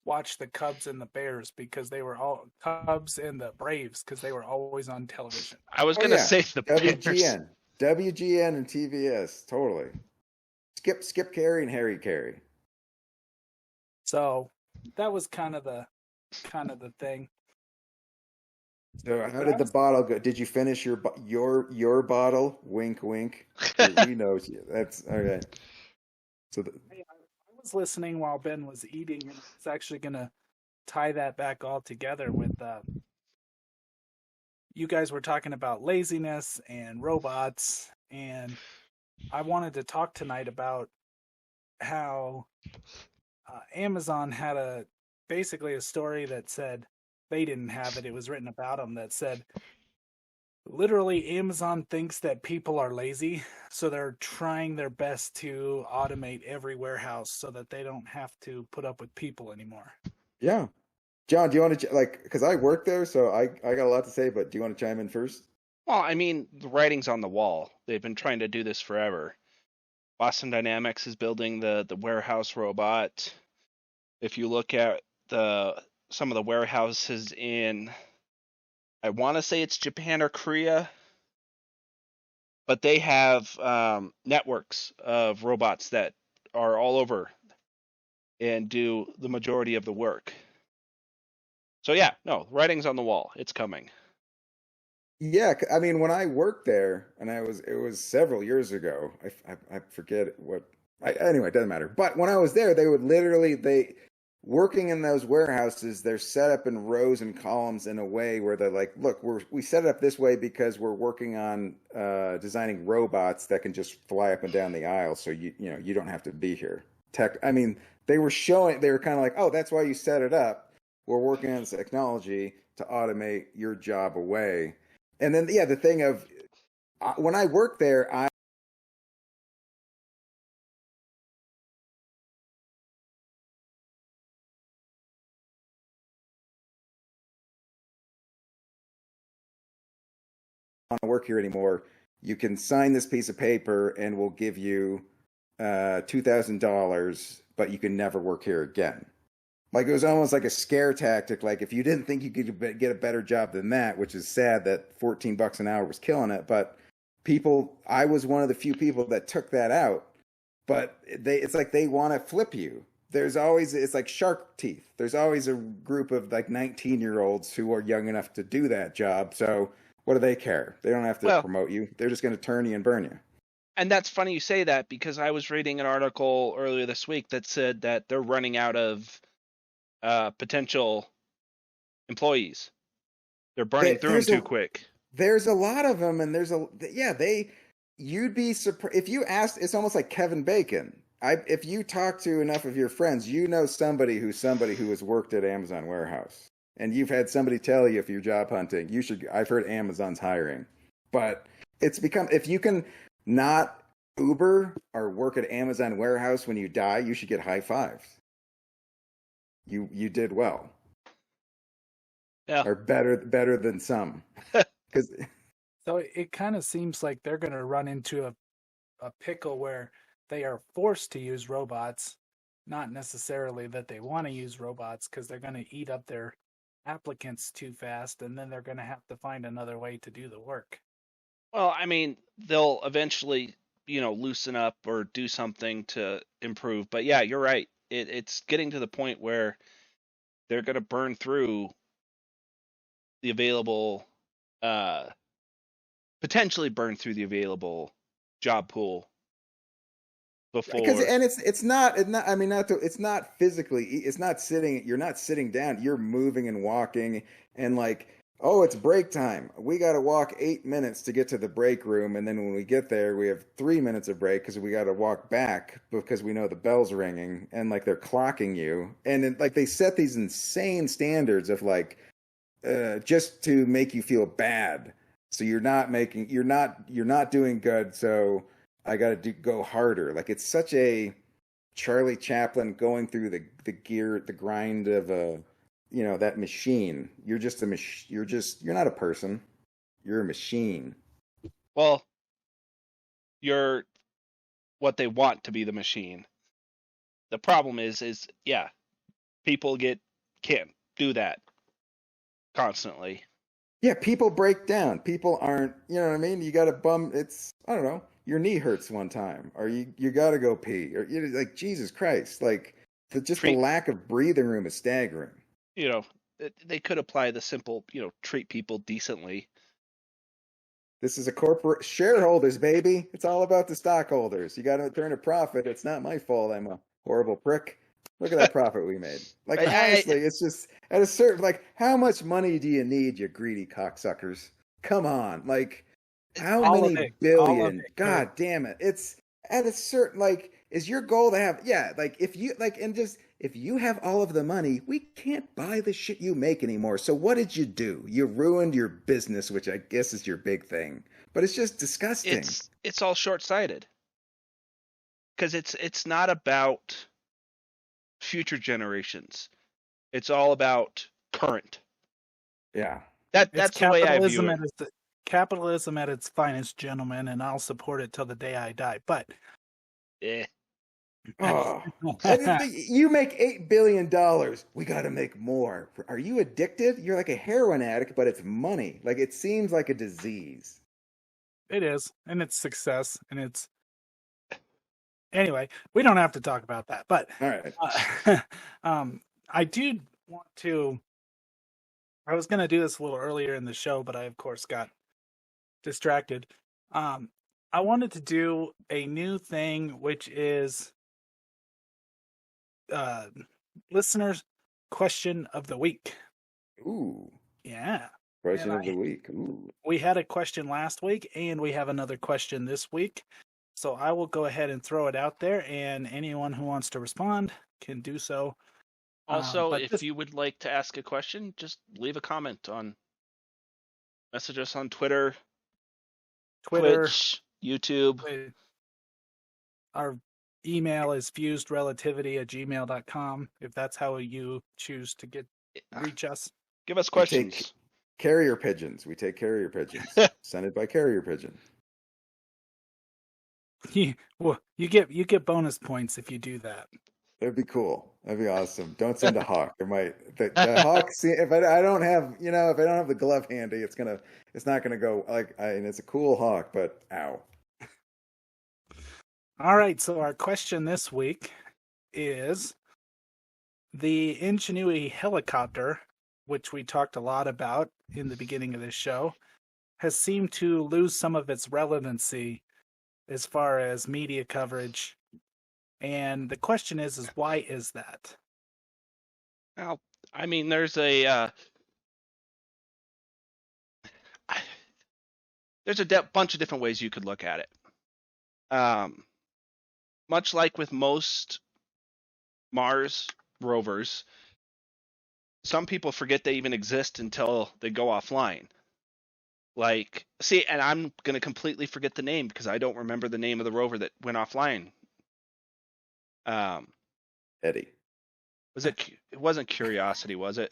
watch the Cubs and the Bears because they were all Cubs and the Braves because they were always on television. I was Oh gonna yeah, say the Bears. WGN and TVS, totally. Skip Carey and Harry Carey. So that was kind of the thing. So how But I did the was bottle go? Did you finish your bottle? Wink, wink. He knows you. That's okay. So I was listening while Ben was eating, and I was actually gonna tie that back all together with you guys were talking about laziness and robots, and I wanted to talk tonight about how Amazon had basically a story that said they didn't have it. It was written about them that said literally Amazon thinks that people are lazy, so they're trying their best to automate every warehouse so that they don't have to put up with people anymore. yeah, John, do you want to like? Because I work there, so I got a lot to say. But do you want to chime in first? Well, I mean, the writing's on the wall. They've been trying to do this forever. Boston Dynamics is building the warehouse robot. If you look at some of the warehouses in, I want to say it's Japan or Korea, but they have networks of robots that are all over and do the majority of the work. So yeah, no, writing's on the wall. It's coming. Yeah, I mean, when I worked there, and it was several years ago. I forget what. Anyway, it doesn't matter. But when I was there, they would literally they working in those warehouses. They're set up in rows and columns in a way where they're like, look, we set it up this way because we're working on designing robots that can just fly up and down the aisle, so you know you don't have to be here. I mean, they were showing. They were kind of like, oh, that's why you set it up. We're working on this technology to automate your job away. And then, yeah, the thing of when I worked there, I don't want to work here anymore. You can sign this piece of paper, and we'll give you $2,000, but you can never work here again. Like it was almost like a scare tactic. Like if you didn't think you could get a better job than that, which is sad that $14 an hour was killing it, but I was one of the few people that took that out. But it's like they want to flip you. It's like shark teeth. There's always a group of like 19-year-olds who are young enough to do that job. So what do they care? They don't have to Well, promote you. They're just going to turn you and burn you. and that's funny you say that because I was reading an article earlier this week that said that they're running out of potential employees. They're burning through them There's too a quick. there's a lot of them, and you'd be surprised if you asked. It's almost like Kevin Bacon. If you talk to enough of your friends, you know somebody who has worked at Amazon warehouse, and you've had somebody tell you if you're job hunting, you should. I've heard Amazon's hiring, but it's become if you can not Uber or work at Amazon warehouse when you die, you should get high fives. You did well, Yeah. or better than some, because So it kind of seems like they're going to run into a pickle where they are forced to use robots, not necessarily that they want to use robots because they're going to eat up their applicants too fast, and then they're going to have to find another way to do the work. Well, I mean, they'll eventually, loosen up or do something to improve. But yeah, you're right. It's getting to the point where they're going to burn through the available, uh, potentially burn through the available job pool because before. it's not I mean it's not physically it's not sitting you're not sitting down, you're moving and walking, and like, oh, it's break time, we got to walk 8 minutes to get to the break room, and then when we get there we have 3 minutes of break because we got to walk back because we know the bell's ringing, and like they're clocking you, and like they set these insane standards of like just to make you feel bad, so you're not doing good, so I got to go harder. Like it's such a Charlie Chaplin going through the grind of a, that machine. You're just a machine. You're not a person. You're a machine. Well, you're what they want to be the machine. The problem is yeah, people can't do that constantly. Yeah, people break down. People aren't, you know what I mean? You got to bum. It's, I don't know. Your knee hurts one time, or you got to go pee, or like Jesus Christ, like just the Treat lack of breathing room is staggering. you know they could apply the simple treat people decently. This is a corporate shareholders, baby. It's all about the stockholders. You got to turn a profit. It's not my fault. I'm a horrible prick. Look at that profit we made. Like I honestly, it's just at a certain like how much money do you need, you greedy cocksuckers? Come on. Like how All of many it. All of billion? it. God damn it. It's at a certain like is your goal to have yeah, like if you like and just if you have all of the money, we can't buy the shit you make anymore. So what did you do? You ruined your business, which I guess is your big thing. But it's just disgusting. it's all short-sighted because it's not about future generations. It's all about current. Yeah. It's That's the way I view capitalism it. capitalism at its finest, gentlemen, and I'll support it till the day I die. But Eh. Oh, you make $8 billion. We got to make more. Are you addicted? You're like a heroin addict, but it's money. Like it seems like a disease. it is, and it's success, and it's anyway. We don't have to talk about that, but All right. I do want to. I was going to do this a little earlier in the show, but I of course got distracted. I wanted to do a new thing, which is uh, listeners' question of the week. Ooh, Yeah. question And of the week. Ooh. we had a question last week, and we have another question this week. So I will go ahead and throw it out there, and anyone who wants to respond can do so. Also, But if this you would like to ask a question, just leave a comment message us on Twitter, Twitter, Twitch, YouTube. our email is fusedrelativity@gmail.com if that's how you choose to reach us. Give us We take questions. carrier pigeons. We take carrier pigeons. Send it by carrier pigeon. Well, you get bonus points if you do that. That'd be cool. That'd be awesome. Don't send a hawk. It might the hawk. See, if I don't have if I don't have the glove handy, it's not gonna go like. And it's a cool hawk, but ow. All right, so our question this week is the Ingenuity helicopter, which we talked a lot about in the beginning of this show, has seemed to lose some of its relevancy as far as media coverage. And the question is why is that? Well, I mean, there's bunch of different ways you could look at it. Much like with most Mars rovers, some people forget they even exist until they go offline. Like, see, and I'm going to completely forget the name because I don't remember the name of the rover that went offline. Eddie. It wasn't Curiosity, was it?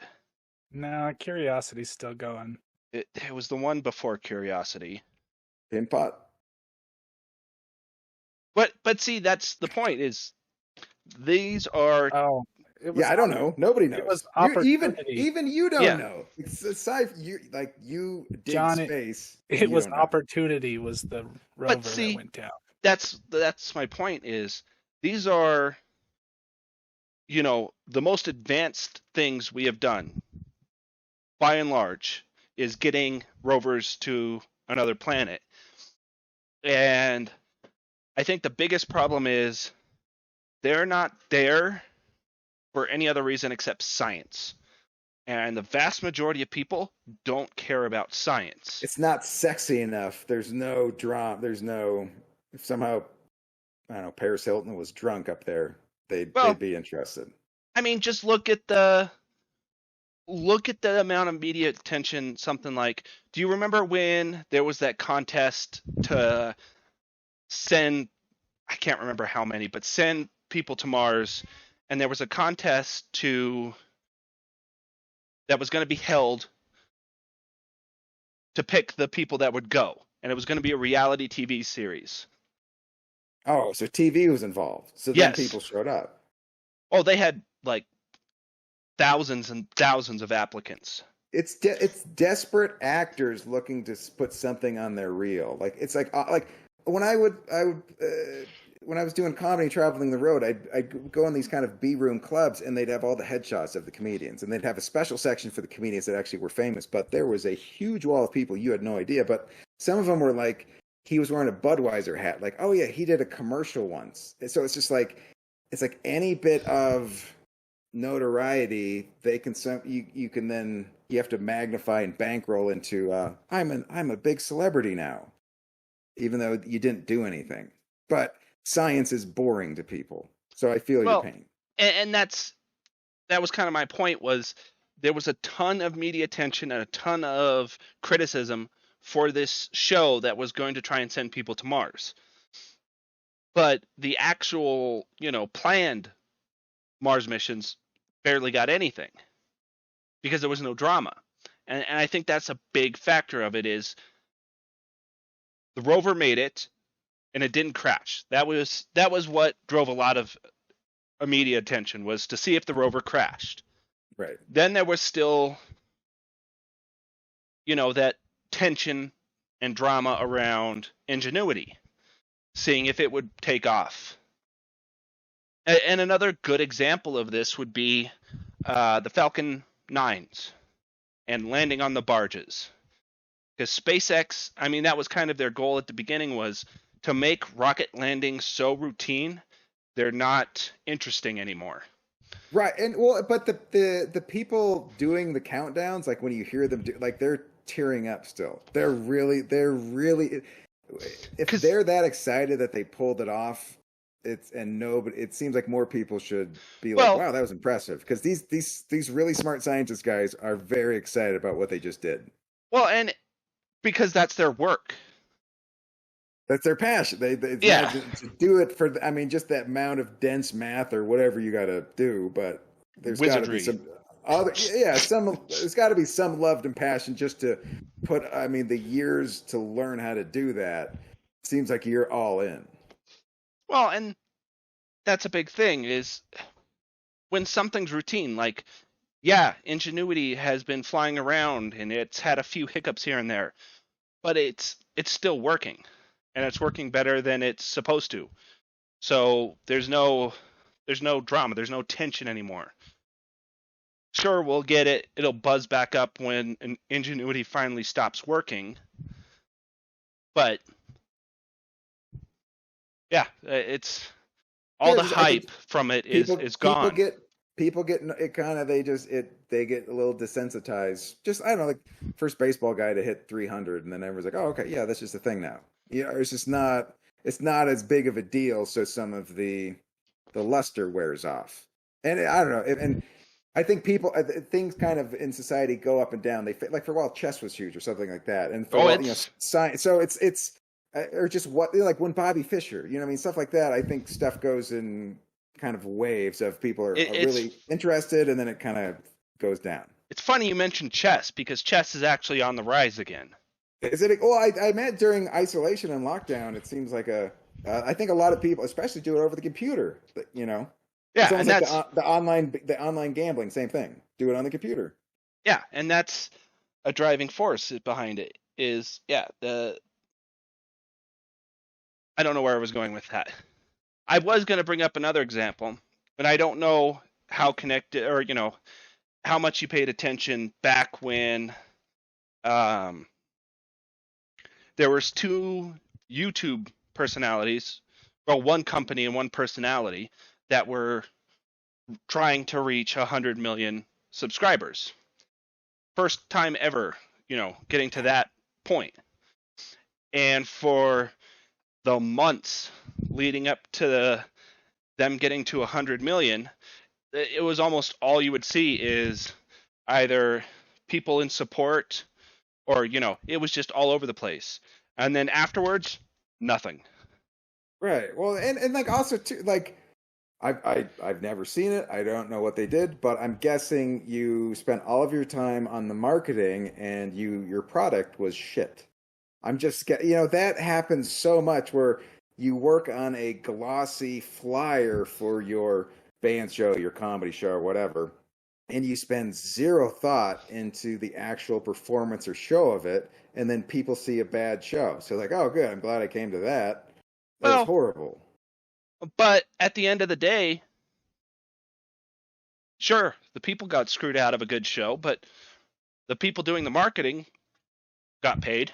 No, Curiosity's still going. It was the one before Curiosity. Pin pot. But see, that's the point is these are Oh, it was Yeah, I don't know. Nobody knows. It was Even opportunity. you don't Yeah. know. It's a sci. You dig John, space. It you was don't know. Opportunity was the rover see, that went down. that's my point is these are the most advanced things we have done by and large is getting rovers to another planet. And I think the biggest problem is they're not there for any other reason except science. And the vast majority of people don't care about science. It's not sexy enough. There's no drama. There's no. If somehow, I don't know, Paris Hilton was drunk up there, they'd be interested. I mean, just look at the amount of media attention something like, do you remember when there was that contest to send, I can't remember how many, but send people to Mars, and there was a contest that was going to be held to pick the people that would go, and it was going to be a reality TV series. Oh, so TV was involved. So then Yes. people showed up. Oh, they had like thousands and thousands of applicants. It's desperate actors looking to put something on their reel. Like it's like when when I was doing comedy traveling the road, I'd go in these kind of B room clubs and they'd have all the headshots of the comedians and they'd have a special section for the comedians that actually were famous. But there was a huge wall of people you had no idea. But some of them were like he was wearing a Budweiser hat. Like, oh yeah, he did a commercial once. And so it's just like it's like any bit of notoriety they can you can then you have to magnify and bankroll into I'm a big celebrity now even though you didn't do anything, but science is boring to people, so I feel your Well, pain. and that was kind of my point, was there was a ton of media attention and a ton of criticism for this show that was going to try and send people to Mars. But the actual, planned Mars missions barely got anything because there was no drama. And I think that's a big factor of it is the rover made it and it didn't crash. That was what drove a lot of media attention, was to see if the rover crashed. Right. Then there was still, that tension and drama around Ingenuity, seeing if it would take off. And another good example of this would be the Falcon 9s and landing on the barges. Because SpaceX, I mean, that was kind of their goal at the beginning, was to make rocket landings so routine, they're not interesting anymore. Right. And well, but the people doing the countdowns, like when you hear them do, like they're tearing up still. They're really if they're that excited that they pulled it off, but it seems like more people should be like, Well, wow, that was impressive, because these really smart scientist guys are very excited about what they just did. and because that's their work. That's their passion. It's Yeah. not to do it for. I mean, just that amount of dense math or whatever you got to do. But there's got to be Wizardry. some other. Yeah, there's got to be some love and passion just to put. I mean, the years to learn how to do that. Seems like you're all in. Well, and that's a big thing, is when something's routine, like, yeah, Ingenuity has been flying around and it's had a few hiccups here and there, but it's still working, and it's working better than it's supposed to. So there's no drama, there's no tension anymore. Sure, we'll get it. It'll buzz back up when an Ingenuity finally stops working. But yeah, it's all Yeah, the I think hype from it people is people gone. get people get it kind of they get a little desensitized. Just I don't know, like first baseball guy to hit 300, and then everyone's like, oh, okay, yeah, that's just a thing now. It's just not. It's not as big of a deal. So some of the luster wears off, and I don't know. And I think things kind of in society go up and down. Like for a while, chess was huge or something like that, and for a Oh, while, it's science. So it's or just what like when Bobby Fischer, what I mean, stuff like that. I think stuff goes in kind of waves of people are it's really interested, and then it kind of goes down. it's funny you mentioned chess, because chess is actually on the rise again. Is it? Well, I meant during isolation and lockdown. It seems like I think a lot of people, especially, do it over the computer. It's Yeah, almost and like that's the online gambling. Same thing. Do it on the computer. yeah, and that's a driving force behind it. Is yeah, the I don't know where I was going with that. I was going to bring up another example, but I don't know how connected, or how much you paid attention back when um, there was two YouTube personalities, well, one company and one personality, that were trying to reach 100 million subscribers. First time ever, getting to that point. And for the months leading up to them getting to 100 million, it was almost all you would see is either people in support, or it was just all over the place. And then afterwards, nothing. Right. Well, and like also too, like I've never seen it. I don't know what they did, but I'm guessing you spent all of your time on the marketing and your product was shit. I'm just that happens so much where you work on a glossy flyer for your band show, your comedy show, or whatever, and you spend zero thought into the actual performance or show of it, and then people see a bad show. So like, oh, good, I'm glad I came to that. That was Well, horrible. but at the end of the day, sure, the people got screwed out of a good show, but the people doing the marketing got paid.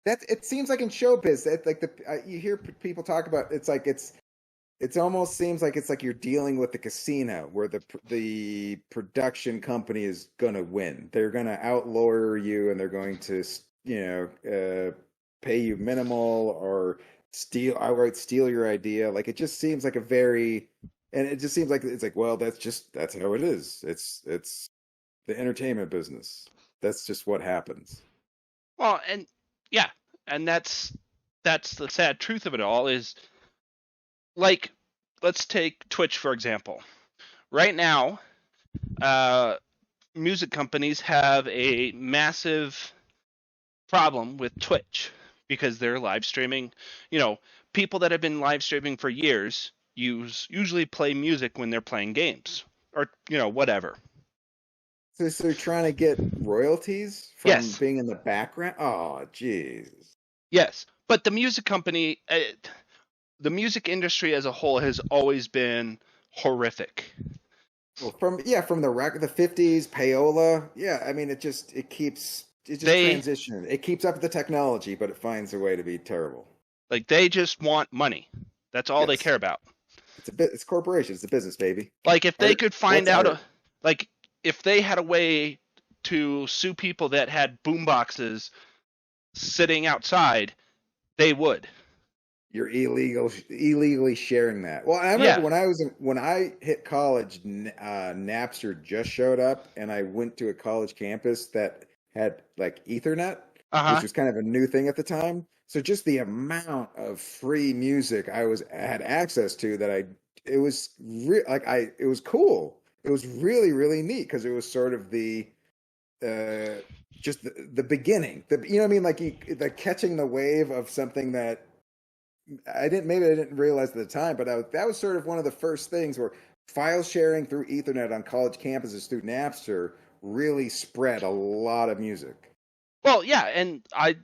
That it seems like in showbiz, like you hear people talk about it's like it's almost seems like it's like you're dealing with the casino where the production company is going to win. They're going to outlawyer you and they're going to pay you minimal or outright steal your idea. Like it just seems like a very and it just seems like it's like well that's how it is. It's the entertainment business. That's just what happens. Well, and yeah, and that's the sad truth of it all is like let's take Twitch for example. Right now, uh, music companies have a massive problem with Twitch because they're live streaming. You know, people that have been live streaming for years usually play music when they're playing games or whatever. So they're trying to get royalties from Yes, being in the background. Oh, jeez. yes, but the music company, the music industry as a whole has always been horrific. Well, from the record, the '50s, payola. Yeah, I mean, it just They transitioned. It keeps up with the technology, but it finds a way to be terrible. they just want money. That's all they Yes, care about. it's a corporation. It's a business, baby. Like if they Art. could find What's out art? like if they had a way to sue people that had boom boxes sitting outside, they would. You're illegally sharing that. Well, I remember Yeah. when I hit college, Napster just showed up, and I went to a college campus that had like Ethernet, which Uh-huh. was kind of a new thing at the time. So just the amount of free music had access to that it was cool. It was really neat because it was sort of uh just the beginning. You know what I mean? Like catching the wave of something that I didn't realize at the time, but that was sort of one of the first things where file sharing through Ethernet on college campuses through Napster really spread a lot of music. Well, yeah, and I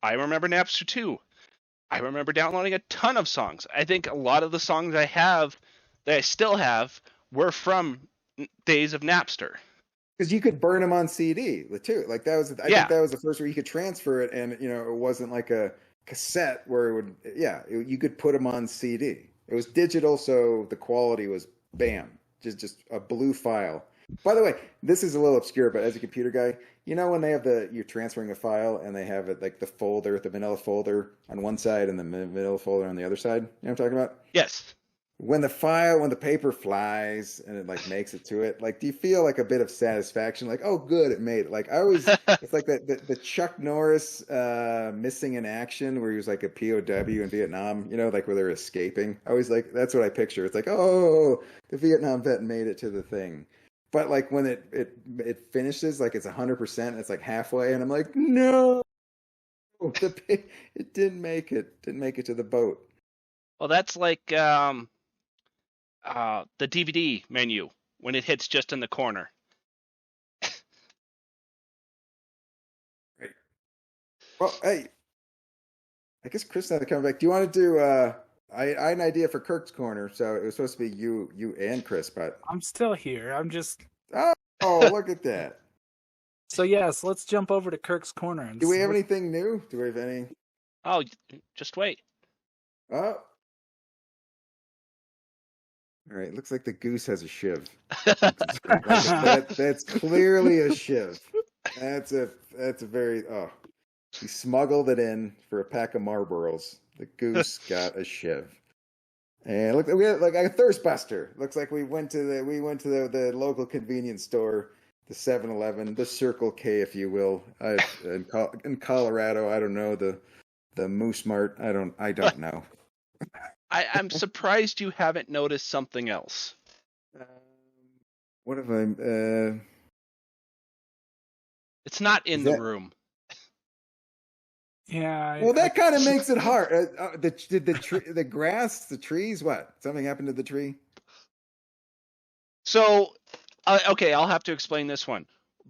remember Napster too. I remember downloading a ton of songs. I think a lot of the songs I have that I still have were from days of Napster. Because you could burn them on CD too. Like I think Yeah. that was the first where you could transfer it, and it wasn't like a cassette where you could put them on CD. It was digital, so the quality was bam, just a blue file. By the way, this is a little obscure, but as a computer guy, when they have you're transferring a file and they have it like the vanilla folder on one side and the vanilla folder on the other side. You know what I'm talking about? Yes. When the paper flies and it like makes it to it, like do you feel like a bit of satisfaction, like oh good, it made it? Like I always, it's like the Chuck Norris missing in action where he was like a POW in Vietnam, like where they're escaping. I always like that's what I picture. It's like oh, the Vietnam vet made it to the thing, but like when it finishes, like it's 100%, it's like halfway, and I'm like no, it didn't make it to the boat. Well, that's like the DVD menu when it hits just in the corner. Right. Well, hey, I guess Chris and I are coming back. Do you want to do? I had an idea for Kirk's corner, so it was supposed to be you and Chris, but I'm still here. I'm just oh, look at that. so yes. Let's jump over to Kirk's corner and Do we have see. anything new? Do we have any? Oh, just wait. Oh, all right. Looks like the goose has a shiv. That's clearly a shiv. That's a very he smuggled it in for a pack of Marlboros. The goose got a shiv. And look, we had like a thirst buster. Looks like we went to the local convenience store, the 7-Eleven, the Circle K, if you will. In Colorado, I don't know the Moose Mart. I don't know. I'm surprised you haven't noticed something else. Um, what have I? It's not Is in the that room. Yeah, Well, I that kind of makes it hard. Did the tree, the grass, the trees, what? Something happened to the tree? So, okay, I'll have to explain this one.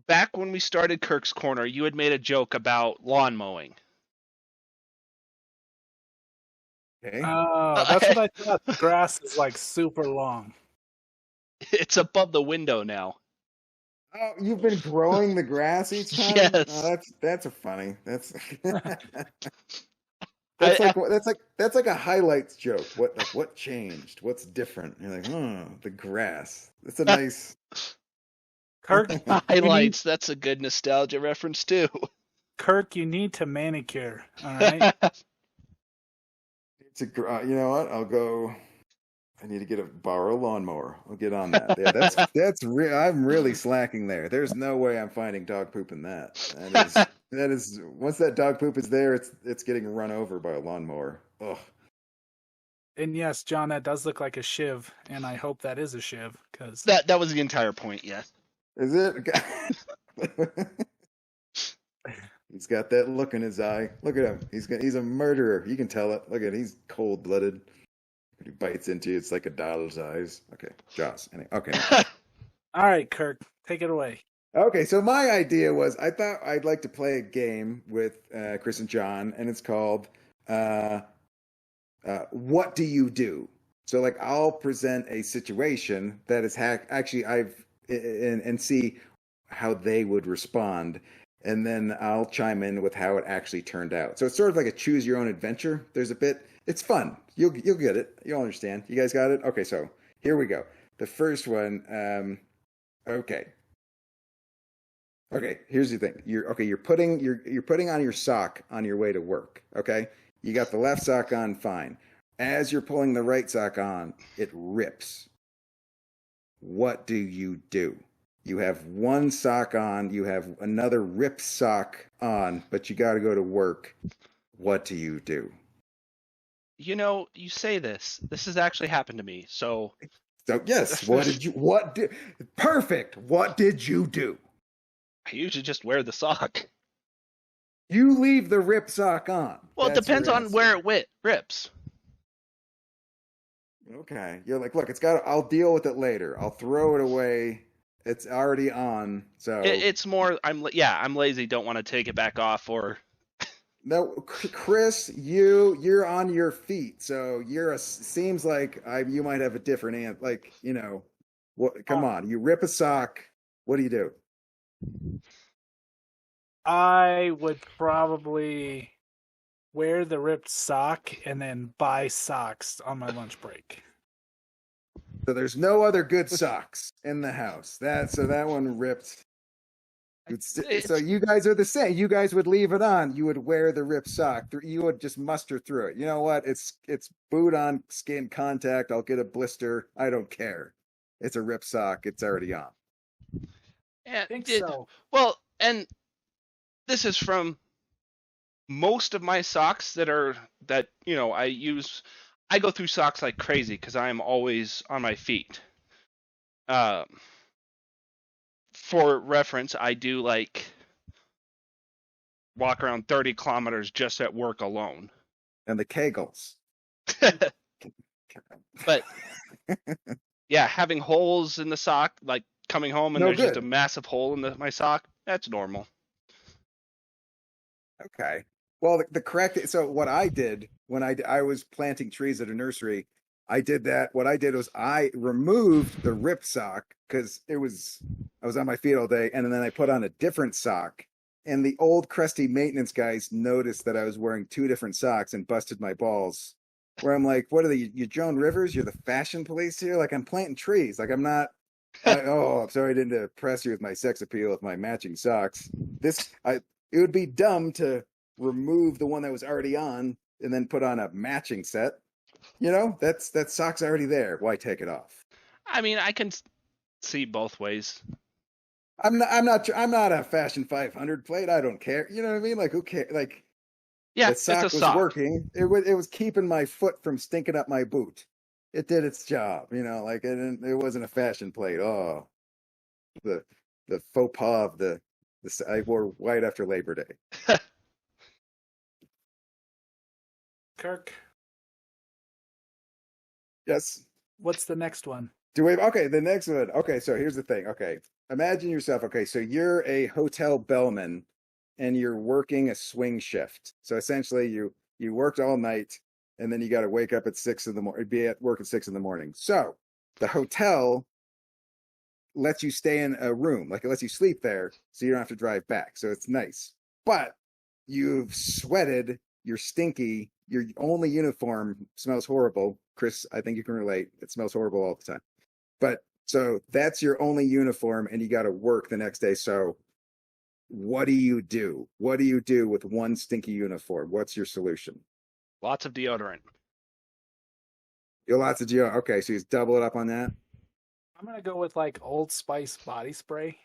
Back when we started Kirk's Corner, you had made a joke about lawn mowing. Okay. oh, that's what I thought. The grass is like super long. It's above the window now. Oh, you've been growing the grass each time? Oh, Yes. that's a funny. That's I, that's like a highlights joke. What changed? What's different? You're like, the grass. That's a nice. Kirk, you need highlights. That's a good nostalgia reference too. Kirk, you need to manicure. All right. You know what? I'll go. I need to borrow a lawnmower. I'll get on that. Yeah, that's real. I'm really slacking there. There's no way I'm finding dog poop in that. That is once that dog poop is there, it's getting run over by a lawnmower. Ugh. And yes, John, that does look like a shiv, and I hope that is a shiv, because that was the entire point. Yes. Is it? He's got that look in his eye. Look at him. He's a murderer. You can tell it. Look at he's cold blooded. He bites into you. It's like a doll's eyes. Okay, Joss. Anyway, okay. all right, Kirk, take it away. Okay, so my idea was I thought I'd like to play a game with Chris and John, and it's called What Do You Do? So, like, I'll present a situation that is actually and see how they would respond, and then I'll chime in with how it actually turned out. So it's sort of like a choose your own adventure. There's a bit. It's fun. You'll get it. You'll understand. You guys got it? Okay, so here we go. The first one. Okay. Okay, here's the thing. You're putting on your sock on your way to work. Okay, you got the left sock on, fine. As you're pulling the right sock on, it rips. What do you do? You have one sock on, you have another ripped sock on, but you got to go to work. What do you do? You know, you say this. This has actually happened to me. So yes, perfect. What did you do? I usually just wear the sock. You leave the rip sock on. Well, it That's depends your on answer. where it rips. Okay. You're like, look, I'll deal with it later. I'll throw it away. It's already on. So It's more. I'm lazy. Don't want to take it back off or. no, Chris, you're on your feet. So seems like you might have a different answer. Like, what? Come on, you rip a sock. What do you do? I would probably wear the ripped sock and then buy socks on my lunch break. So there's no other good socks in the house. That one ripped. So you guys are the same. You guys would leave it on. You would wear the ripped sock. You would just muster through it. You know what? It's boot on skin contact. I'll get a blister. I don't care. It's a ripped sock. It's already on. Yeah, I think so. Well, and this is from most of my socks that I use. I go through socks like crazy because I am always on my feet. For reference, I do like walk around 30 kilometers just at work alone. And the Kegels. But yeah, having holes in the sock, like coming home and there's just a massive hole in my sock, that's normal. Okay. Well, the correct. So what I did when I was planting trees at a nursery, I did that. What I did was I removed the ripped sock because I was on my feet all day, and then I put on a different sock. And the old crusty maintenance guys noticed that I was wearing two different socks and busted my balls. Where I'm like, what are you Joan Rivers? You're the fashion police here? Like, I'm planting trees. Like, I'm not. I'm sorry I didn't impress you with my sex appeal with my matching socks. It would be dumb to remove the one that was already on and then put on a matching set. That sock's already there. Why take it off? I mean, I can see both ways. I'm not a Fashion 500 plate. I don't care. You know what I mean? Like, who cares? Like, yeah, that sock was working. It was keeping my foot from stinking up my boot. It did its job. Like it wasn't a fashion plate. Oh, the faux pas of I wore white after Labor Day. Kirk, Yes. what's the next one? Okay, the next one. Okay, so here's the thing. Okay. Imagine yourself, okay, so you're a hotel bellman and you're working a swing shift. So essentially you worked all night and then you got to wake up at 6 in the morning, be at work at 6 in the morning. So the hotel lets you stay in a room, like it lets you sleep there so you don't have to drive back. So it's nice. But you've sweated, you're stinky, your only uniform smells horrible. Chris, I think you can relate. It smells horrible all the time. But so that's your only uniform and you got to work the next day. So what do you do? What do you do with one stinky uniform? What's your solution? Lots of deodorant. You lots of geo. Okay, so you just double it up on that. I'm gonna go with like Old Spice body spray.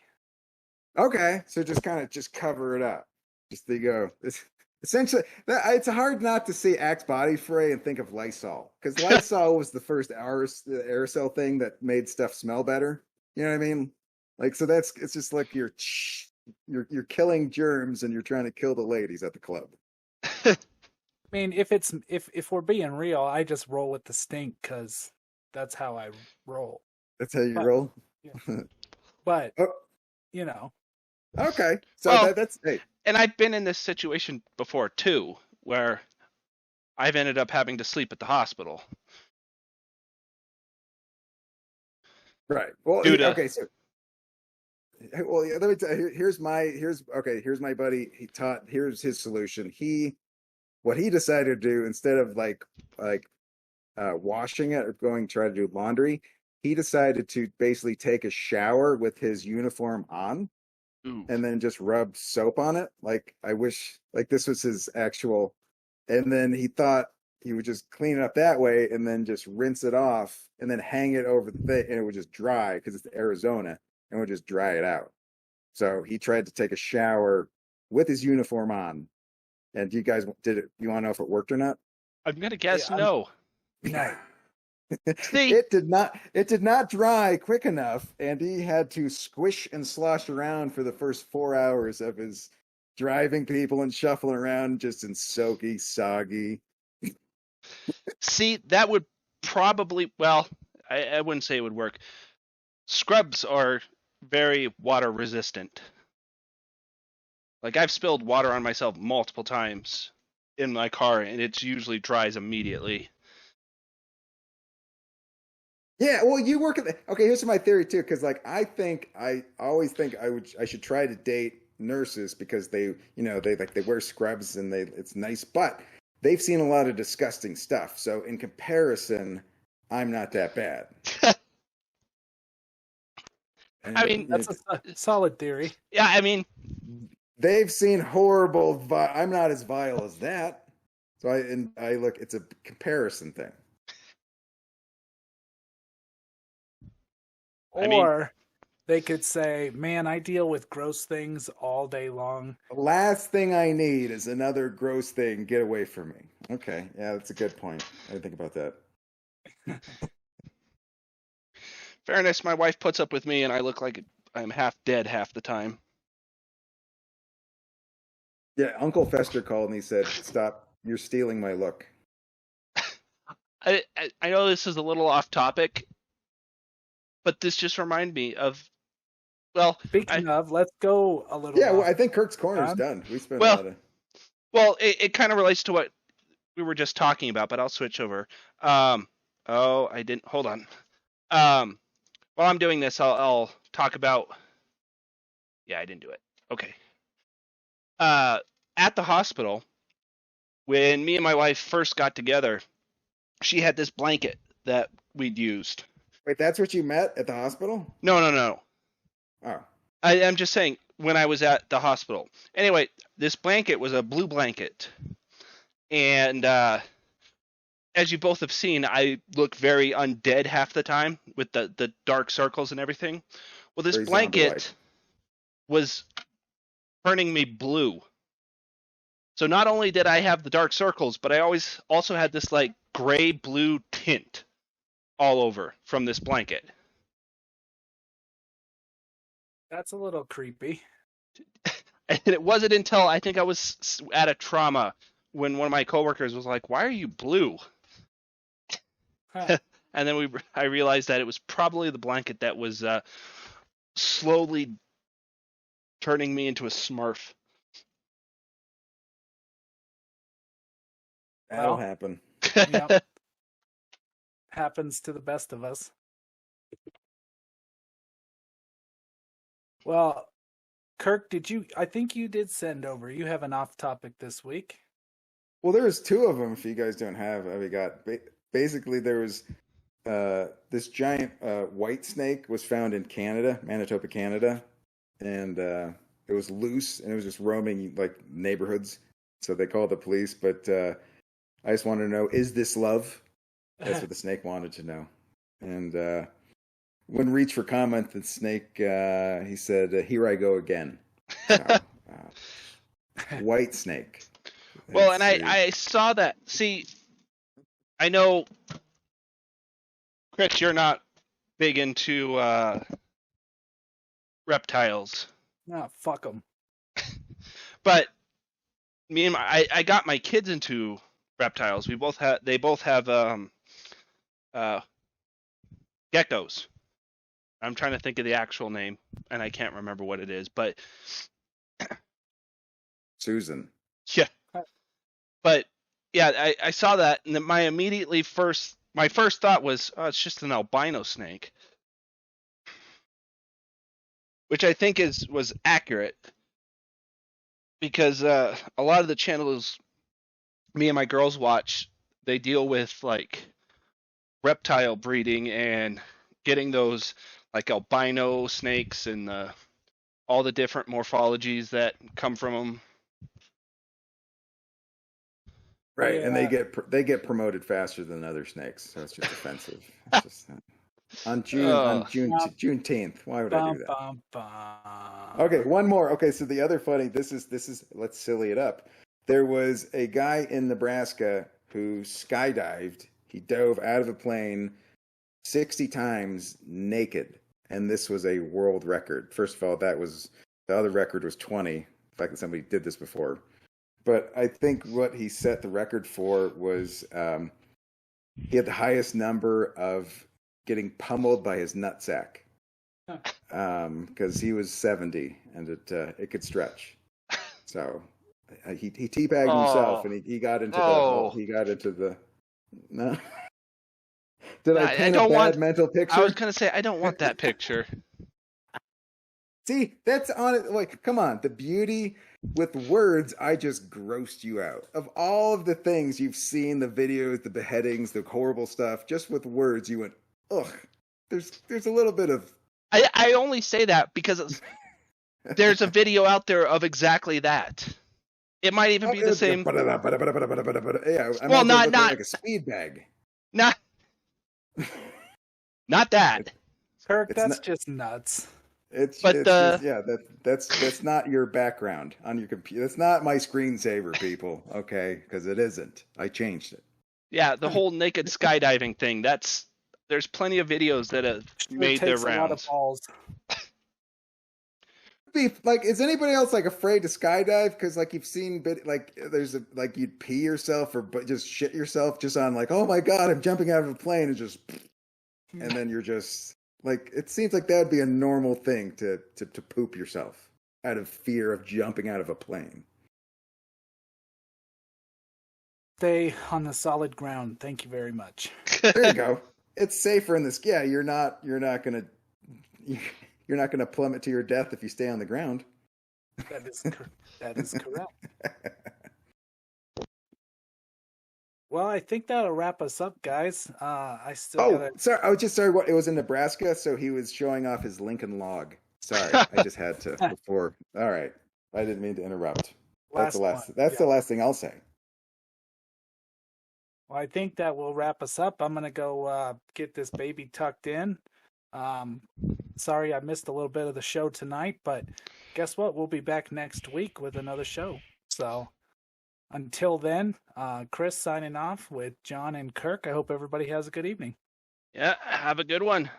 Okay, so just kind of just cover it up. Just there you go. It's essentially it's hard not to see Axe body spray and think of Lysol because Lysol was the first aerosol thing that made stuff smell better. You know what I mean? Like so that's it's just like you're killing germs and you're trying to kill the ladies at the club. I mean, if we're being real, I just roll with the stink because that's how I roll. That's how you But roll. yeah. But Oh, you know, okay. So Well, that's hey. and I've been in this situation before too, where I've ended up having to sleep at the hospital Right. Well, due to. okay. So, well, yeah, let me tell you. Here's my buddy. Here's his solution. What he decided to do instead of washing it or going try to do laundry, he decided to basically take a shower with his uniform on Ooh. and then just rub soap on it. Like I wish like this was his actual and then he thought he would just clean it up that way and then just rinse it off and then hang it over the thing and it would just dry because it's Arizona and would just dry it out. So he tried to take a shower with his uniform on. And do you guys did it? You want to know if it worked or not? I'm gonna guess I'm- no. no. See, It did not. It did not dry quick enough, and he had to squish and slosh around for the first 4 hours of his driving people and shuffling around, just in soaky, soggy. see, that would probably. Well, I wouldn't say it would work. Scrubs are very water resistant. Like I've spilled water on myself multiple times in my car, and it usually dries immediately. Yeah, well, you work at the. Okay, here's my theory too, because like I always think I should try to date nurses because they wear scrubs and it's nice, but they've seen a lot of disgusting stuff. So in comparison, I'm not that bad. I mean, That's a solid theory. Yeah, I mean, they've seen horrible. I'm not as vile as that. So I look. It's a comparison thing. Or they could say, "Man, I deal with gross things all day long." The last thing I need is another gross thing. Get away from me. Okay, yeah, that's a good point. I didn't think about that. fairness, my wife puts up with me, and I look like I'm half dead half the time. Yeah, Uncle Fester called and he said, "Stop! You're stealing my look." I know this is a little off topic, but this just reminded me of. Well, Speaking of, let's go a little. Yeah, well, off. I think Kirk's corner is Tom? done. We spent Well- a lot of. Well, it kind of relates to what we were just talking about, but I'll switch over. Oh, I didn't. Hold on. While I'm doing this, I'll talk about. Yeah, I didn't do it. Okay. At the hospital, when me and my wife first got together, she had this blanket that we'd used. Wait, that's what you met at the hospital? No. Oh, I'm just saying when I was at the hospital. Anyway, this blanket was a blue blanket. And as you both have seen, I look very undead half the time with the dark circles and everything. Well, this Very blanket zombie-like. was turning me blue. So not only did I have the dark circles, but I always also had this like gray blue tint all over from this blanket. That's a little creepy. And it wasn't until I think I was at a trauma when one of my coworkers was like, "Why are you blue?" Huh. And then I realized that it was probably the blanket that was slowly turning me into a Smurf. That'll Well, happen. yep, happens to the best of us. Well, Kirk, I think you did send over. You have an off topic this week. Well, there's two of them. If you guys don't have, we got basically there was this giant white snake was found in Canada, Manitoba, Canada, and it was loose and it was just roaming like neighborhoods. So they called the police. But I just wanted to know: is this love? That's what the snake wanted to know. And when reached for comment, the snake he said, "Here I go again." So, white snake. Well, Let's and see. I saw that. See, I know, Chris, you're not big into reptiles, No, fuck them. but I got my kids into reptiles. They both have geckos. I'm trying to think of the actual name, and I can't remember what it is. But Susan. yeah, but yeah, I saw that, and my first thought was, oh, it's just an albino snake, which I think was accurate because a lot of the channels me and my girls watch, they deal with like reptile breeding and getting those like albino snakes and all the different morphologies that come from them. Right, and Yeah. they get promoted faster than other snakes, so it's just offensive. It's just on Oh, Juneteenth. Why would I Bum, do that? bum, bum. Okay, one more. Okay, so the other funny. This is let's silly it up. There was a guy in Nebraska who skydived. He dove out of a plane 60 times naked, and this was a world record. First of all, the other record was 20. The fact that somebody did this before. But I think what he set the record for was he had the highest number of getting pummeled by his nutsack because he was 70 and it could stretch. So he teabagged himself oh, and he got into oh! the no. Did I I paint a don't bad want. mental I picture? was gonna say I don't want that picture. See, that's on it. Like, come on, the beauty with words. I just grossed you out. Of all of the things you've seen, the videos, the beheadings, the horrible stuff, just with words, you went, ugh. There's a little bit of. I only say that because there's a video out there of exactly that. It might even be the same. Yeah, I Well, imagine it not looking not like a speed bag. not not that. Kirk, It's that's not. just nuts. But It's just yeah. That's not your background on your computer. That's not my screensaver, people. Okay, because it isn't. I changed it. yeah, the whole naked skydiving thing. There's plenty of videos that have Sure made their takes a lot of rounds. balls. Like, is anybody else like afraid to skydive? Because like you've seen, like there's a like you'd pee yourself or just shit yourself just on like, oh my god, I'm jumping out of a plane and just, and then you're just like, it seems like that'd be a normal thing to poop yourself out of fear of jumping out of a plane. Stay on the solid ground. Thank you very much. There you go. It's safer in this. Yeah, you're not gonna you're not gonna plummet to your death if you stay on the ground. That is correct. Well, I think that'll wrap us up, guys. I still Oh, gotta. sorry. I was just sorry. What it was in Nebraska, so he was showing off his Lincoln log. Sorry, I just had to before. All right, I didn't mean to interrupt. That's the last. One. That's Yeah. the last thing I'll say. Well, I think that will wrap us up. I'm gonna go get this baby tucked in. Sorry I missed a little bit of the show tonight, but guess what? We'll be back next week with another show. So until then, Chris signing off with John and Kirk. I hope everybody has a good evening. Yeah, have a good one.